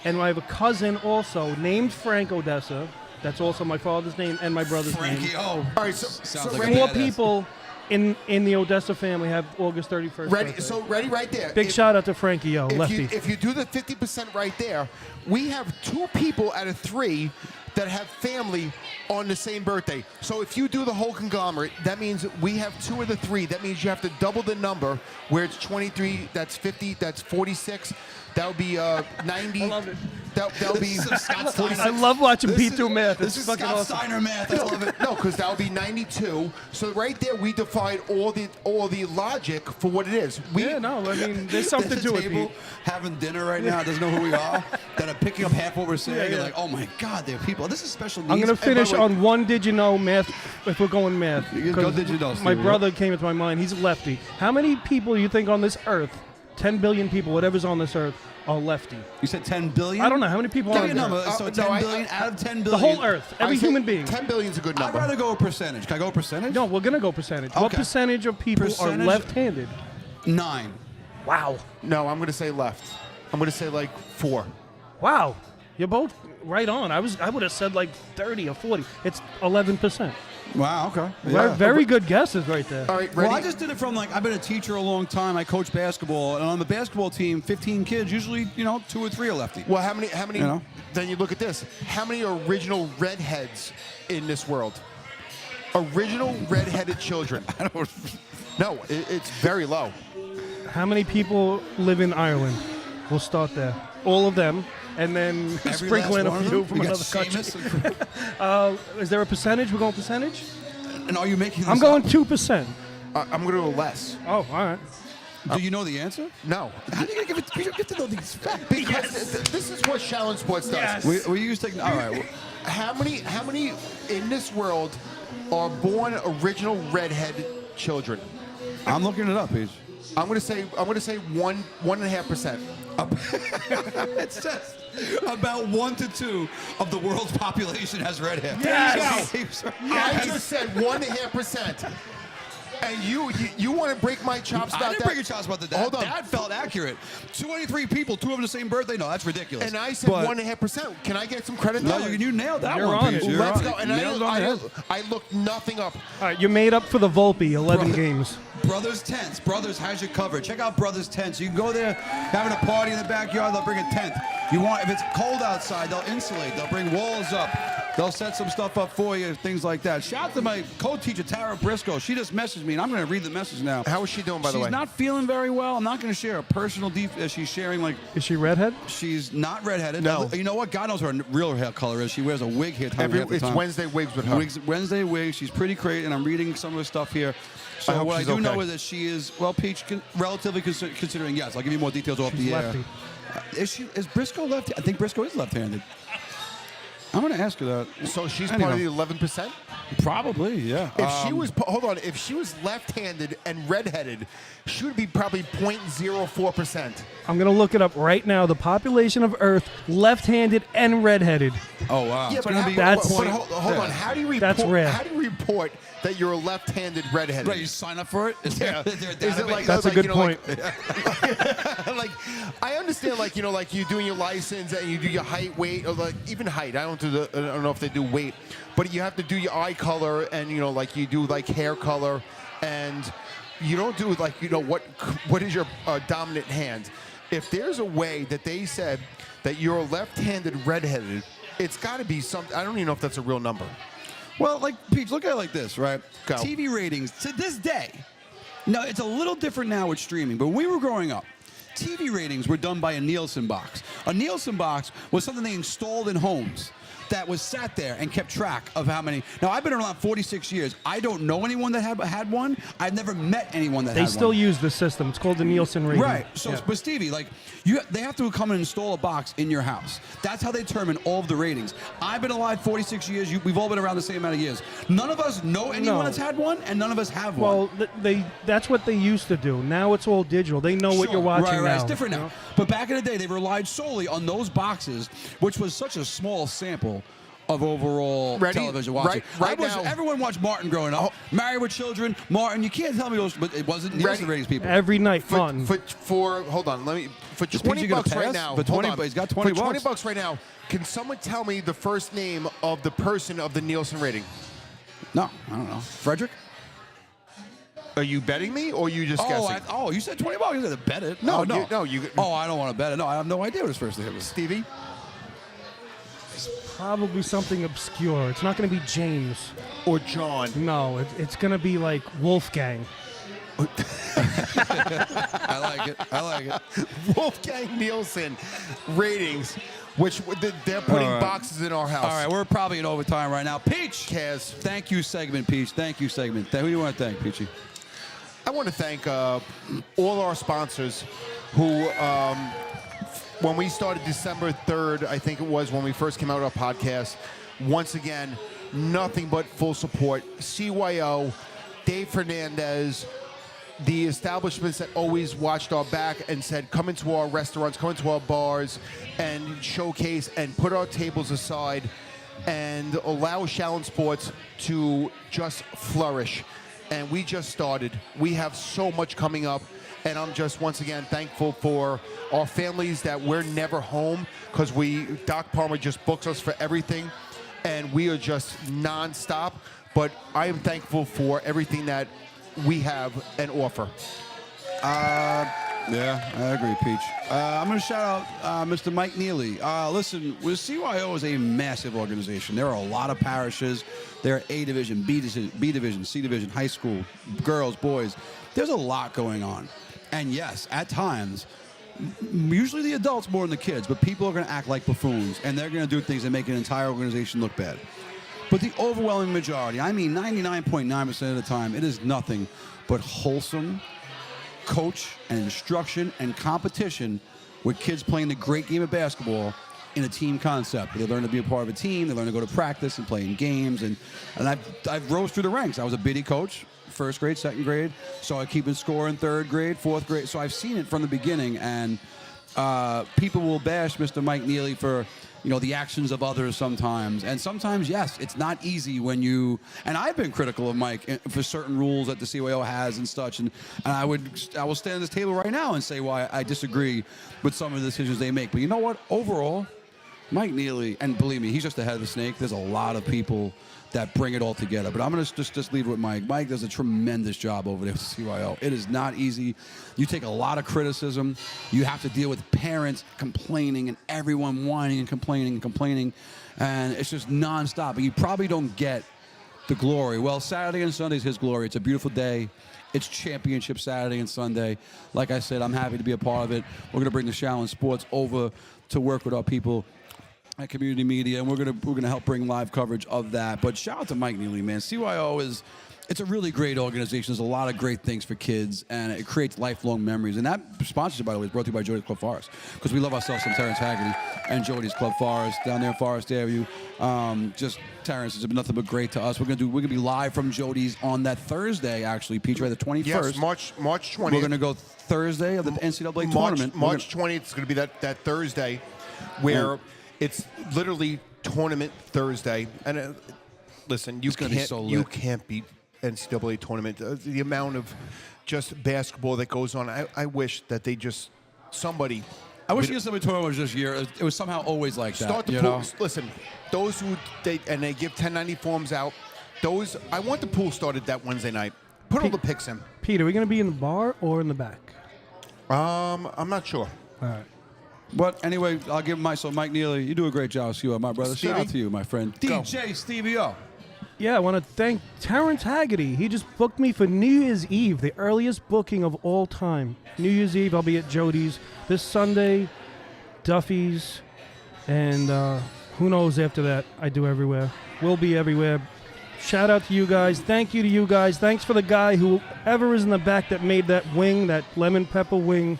And I have a cousin also named Frank Odessa. That's also my father's name and my brother's Frankie name. O. All right, so Sounds so like a Four badass. people in the Odessa family have August 31st. ready. birthday. So ready right there. Big shout out to Frankie O, If lefty. you, if you do the 50% right there, we have two people out of three that have family on the same birthday. So if you do the whole conglomerate, that means we have two of the three. That means you have to double the number, where it's 23, that's 50, that's 46. That would be 90. I love it. that'll be I love watching Pete do math. This It's is fucking Scott awesome. Steiner math. I love it. no, because that would be 92. So right there, we defied all the logic for what it is. Yeah, no, I mean, there's something There's a to it, table Pete. having dinner right now, doesn't know who we are, that are picking up half what we're saying. Yeah, You're yeah. like, oh my God, there are people. This is special needs. I'm gonna And by the finish way, on one did you know math if we're going math. You go 'Cause did you know, my Stevie. brother came into my mind. He's a lefty. How many people do you think on this earth, 10 billion people, whatever's on this earth, are lefty? You said 10 billion? I don't know how many people Give are me a on number. there. So no, 10 I- billion out of 10 The billion. whole earth, every I say human being. 10 billion is a good I'd number. rather go a percentage. Can I go a percentage? No, we're gonna go percentage. What Okay. percentage of people Percentage- are left-handed? 9. Wow. No, I'm going to say left. I'm going to say like 4. Wow. You're both right on. I would have said like 30 or 40. It's 11%. Wow, okay. Very good guesses right there. All right, ready? Well, I just did it from I've been a teacher a long time. I coach basketball, and on the basketball team, 15 kids, usually, 2 or 3 are lefty. Well, how many? You know? Then you look at this. How many original redheads in this world? Original redheaded children. No, it's very low. How many people live in Ireland? We'll start there. All of them, and then Every sprinkle in last a one of few them? from We got another country. Seamus. Is there a percentage? We're going percentage? And are you making this I'm going up? 2%. I'm going to go less. Oh, all right. Do you know the answer? No. How are you going to give it? You have to know these facts. Because this is what Shaolin Sports does. We used to. All right. Well, How many in this world are born original redhead children? I'm looking it up, Peach. I'm going to say 1.5%. It says about 1 to 2 of the world's population has red hair. Yes. I just said 1.5%. And you want to break my chops I about didn't that? break your chops about that. Hold on. That felt accurate. 23 people, 2 of them the same birthday. No, that's ridiculous. And I said But- 1.5%. Can I get some credit? No, though? you nailed that You're one, on Peach. it. You're Let's on go. it. And You nailed it on the head. I looked nothing up. All right, you made up for the Volpe 11 games. Brothers Tents. Brothers has you covered. Check out Brothers Tents. You can go there having a party in the backyard. They'll bring a tent. If it's cold outside, they'll insulate. They'll bring walls up. They'll set some stuff up for you, things like that. Shout out to my co-teacher, Tara Briscoe. She just messaged me, and I'm going to read the message now. How is she doing, by the way? She's not feeling very well. I'm not going to share a personal she's sharing, Is she redhead? she's not redheaded. No. You know what? God knows what her real hair color is. She wears a wig here. It's Wednesday wigs with her. Wednesday wigs. She's pretty crazy, and I'm reading some of the stuff here. So I hope what I she's do know okay. is that she is, Peach, relatively considering yes. I'll give you more details off She's the air. lefty. Is Briscoe lefty? I think Briscoe is left-handed. I'm going to ask her that. So she's Anyhow. part of the 11%? Probably, yeah. If she was, hold on, if she was left-handed and redheaded, she would be probably 0.04%. I'm going to look it up right now. The population of Earth, left-handed and redheaded. Oh wow. Yeah, It's but, gonna be That's- hold on. How do you report? That's rare. How do you report that you're a left-handed redheaded? right. You sign up for it. Is Yeah. there a Is it database? like That's a good point. Like I understand, like you're doing your license and you do your height, weight, or like even height. I don't know if they do weight, but you have to do your eye color and like you do like hair color, and you don't do like what is your dominant hand. If there's a way that they said that you're left-handed redheaded, it's got to be something. I don't even know if that's a real number. Well, like, Peach, look at it like this, right? Go. TV ratings to this day. No, it's a little different now with streaming, but when we were growing up, TV ratings were done by a Nielsen box. A Nielsen box was something they installed in homes that was sat there and kept track of how many. Now, I've been around 46 years. I don't know anyone that had one. I've never met anyone that They had still one. use the system. It's called the Nielsen rating. Right. So, Yeah. but Stevie, like, they have to come and install a box in your house. That's how they determine all of the ratings. I've been alive 46 years. We've all been around the same amount of years. None of us know anyone No. that's had one, and none of us have one. Well, that's what they used to do. Now it's all digital. They know what Sure. you're watching right, now. It's different now. But back in the day, they relied solely on those boxes, which was such a small sample of overall Ready? television watching. Right now- Everyone watched Martin growing up. Married with Children, Martin. You can't tell me those, but it wasn't Nielsen Ready? ratings, people. Every night, fun. For hold on, let me for Is 20 PG gonna bucks right pass? now. For 20 hold on. he's got 20 for 20 bucks. bucks right now. Can someone tell me the first name of the person of the Nielsen rating? No, I don't know. Frederick? Are you betting me or are you just guessing? You said 20 bucks. You said to bet it. No, no. you- Oh, I don't want to bet it. No, I have no idea what his first name was. Stevie? Probably something obscure. It's not going to be James. Or John? No, it's going to be like Wolfgang. I like it. Wolfgang Nielsen ratings. Which they're putting All right. boxes in our house. All right, we're probably in overtime right now. Peach! Kaz. Thank you, segment, Peach. Thank you, segment. Who do you want to thank, Peachy? I want to thank all our sponsors who, when we started December 3rd, I think it was when we first came out with our podcast, once again, nothing but full support. CYO, Dave Fernandez, the establishments that always watched our back and said, come into our restaurants, come into our bars, and showcase and put our tables aside and allow Shaolin Sports to just flourish. And we just started. We have so much coming up. And I'm just, once again, thankful for our families that we're never home because Doc Palmer just books us for everything. And we are just nonstop. But I am thankful for everything that we have and offer. Yeah, I agree, Peach. I'm going to shout out Mr. Mike Neely. Listen, CYO is a massive organization. There are a lot of parishes. There are A division, B division, C division, high school, girls, boys. There's a lot going on. And yes, at times, usually the adults more than the kids, but people are going to act like buffoons, and they're going to do things that make an entire organization look bad. But the overwhelming majority, I mean 99.9% of the time, it is nothing but wholesome coach and instruction and competition with kids playing the great game of basketball in a team concept. They learn to be a part of a team. They learn to go to practice and play in games. And I've rose through the ranks. I was a biddy coach, first grade, second grade. So I keep score in third grade, fourth grade. So I've seen it from the beginning. And people will bash Mr. Mike Neely for, the actions of others sometimes. And sometimes, yes, it's not easy when you, and I've been critical of Mike for certain rules that the CYO has and such. And I will stand at this table right now and say why I disagree with some of the decisions they make. But you know what? Overall, Mike Neely, and believe me, he's just the head of the snake. There's a lot of people that bring it all together. But I'm going to just leave it with Mike. Mike does a tremendous job over there with CYO. It is not easy. You take a lot of criticism. You have to deal with parents complaining and everyone whining and complaining. And it's just nonstop. But you probably don't get the glory. Well, Saturday and Sunday is his glory. It's a beautiful day. It's championship Saturday and Sunday. Like I said, I'm happy to be a part of it. We're going to bring the Shaolin Sports over to work with our people at Community Media, and we're gonna help bring live coverage of that. But shout out to Mike Neely, man. CYO it's a really great organization. There's a lot of great things for kids, and it creates lifelong memories. And that sponsorship, by the way, is brought to you by Jody's Club Forest, because we love ourselves some Terrence Haggerty and Jody's Club Forest down there in Forest Avenue. Just Terrence has been nothing but great to us. We're gonna be live from Jody's on that Thursday, actually, Peter, the 21st. Yes, March 20th. We're gonna go Thursday of the NCAA tournament. March 20th is going to be that Thursday, where it's literally tournament Thursday. And listen, you can't beat NCAA tournament. The amount of just basketball that goes on. I wish that they just somebody. I wish the NCAA tournament was this year. It was somehow always like that. Start the pool. Listen, those who they give 1090 forms out. I want the pool started that Wednesday night. Put all the picks in. Pete, are we going to be in the bar or in the back? I'm not sure. All right. But anyway, I'll give Mike Neely, you do a great job, my brother. Stevie? Shout out to you, my friend. Go. DJ Stevie O. Yeah, I want to thank Terrence Haggerty. He just booked me for New Year's Eve, the earliest booking of all time. New Year's Eve, I'll be at Jody's. This Sunday, Duffy's, and who knows after that. I do everywhere. We'll be everywhere. Shout out to you guys. Thank you to you guys. Thanks for the guy, whoever is in the back that made that wing, that lemon pepper wing.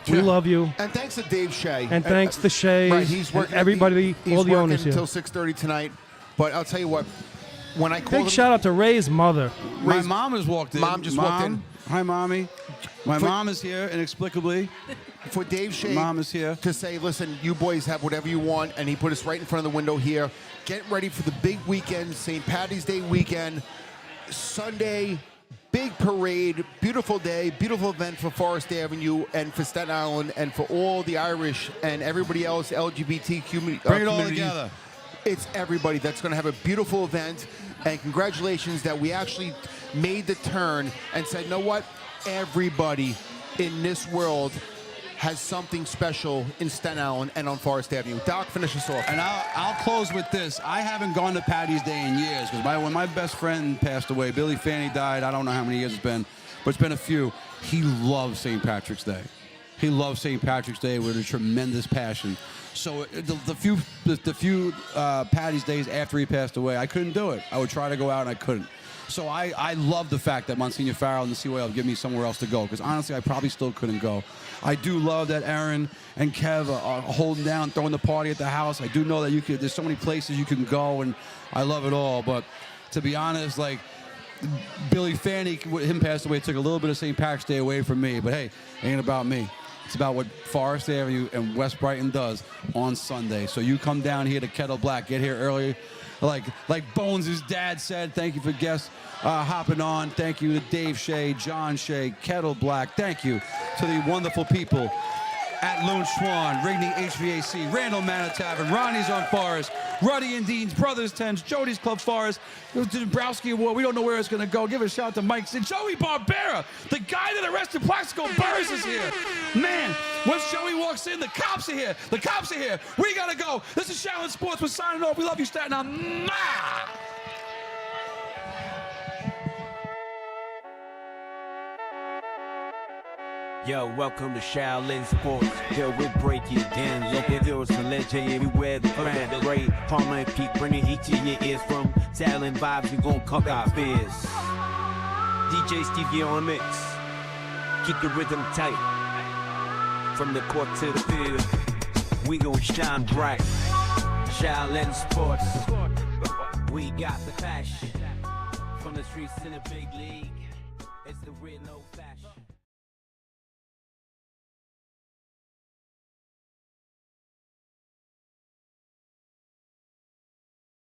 We love you. And thanks to Dave Shea. And thanks to Shea. Right, he's working. Everybody, all the owners here. Until 6:30 tonight. But I'll tell you what, when I called Big shout out to Ray's mother. My mom has walked in. Mom just walked in. Hi, Mommy. My mom is here inexplicably. For Dave Shea Mom is here to say, listen, you boys have whatever you want, and he put us right in front of the window here. Get ready for the big weekend, St. Paddy's Day weekend, Sunday. Big parade, beautiful day, beautiful event for Forest Avenue and for Staten Island and for all the Irish and everybody else, LGBTQ community. Bring it all together. It's everybody that's going to have a beautiful event. And congratulations that we actually made the turn and said, you know what? Everybody in this world has something special in Staten Island and on Forest Avenue. Doc, finish us off. And I'll close with this. I haven't gone to Paddy's Day in years, because when my best friend passed away, Billy Fanny died, I don't know how many years it's been, but it's been a few. He loves St. Patrick's Day. He loves St. Patrick's Day with a tremendous passion. So the few Patty's days after he passed away, I couldn't do it. I would try to go out and I couldn't. So I love the fact that Monsignor Farrell and the CYL give me somewhere else to go, because honestly, I probably still couldn't go. I do love that Aaron and Kev are holding down, throwing the party at the house. I do know that there's so many places you can go, and I love it all. But to be honest, like, Billy Fanny, him passed away, took a little bit of St. Patrick's Day away from me. But hey, it ain't about me. It's about what Forest Avenue and West Brighton does on Sunday. So you come down here to Kettle Black, get here early. Like Bones' dad said, thank you for guests hopping on. Thank you to Dave Shea, John Shea, Kettle Black. Thank you to the wonderful people at Lone Swan, Rigney HVAC, Randall Manor Tavern, Ronnie's on Forest, Ruddy and Dean's, Brothers Tents, Jody's Club Forest, the Dombrowski Award. We don't know where it's going to go. Give a shout out to Mike and Joey Barbera, the guy that arrested Plaxico Burris is here. Man, once Joey walks in, the cops are here. The cops are here. We got to go. This is Shaolin Sports. We're signing off. We love you, Staten Island. Mwah! Yo, welcome to Shaolin Sports. Yo, we break it down. Local heroes and legend everywhere. The brand, great Palmer and Peak, bringing heat to your ears. From Shaolin vibes, we gon' conquer our fears. DJ Stevie on the mix. Keep the rhythm tight. From the court to the field, we gon' shine bright. Shaolin Sports. We got the passion. From the streets to the big league, it's the real no fashion.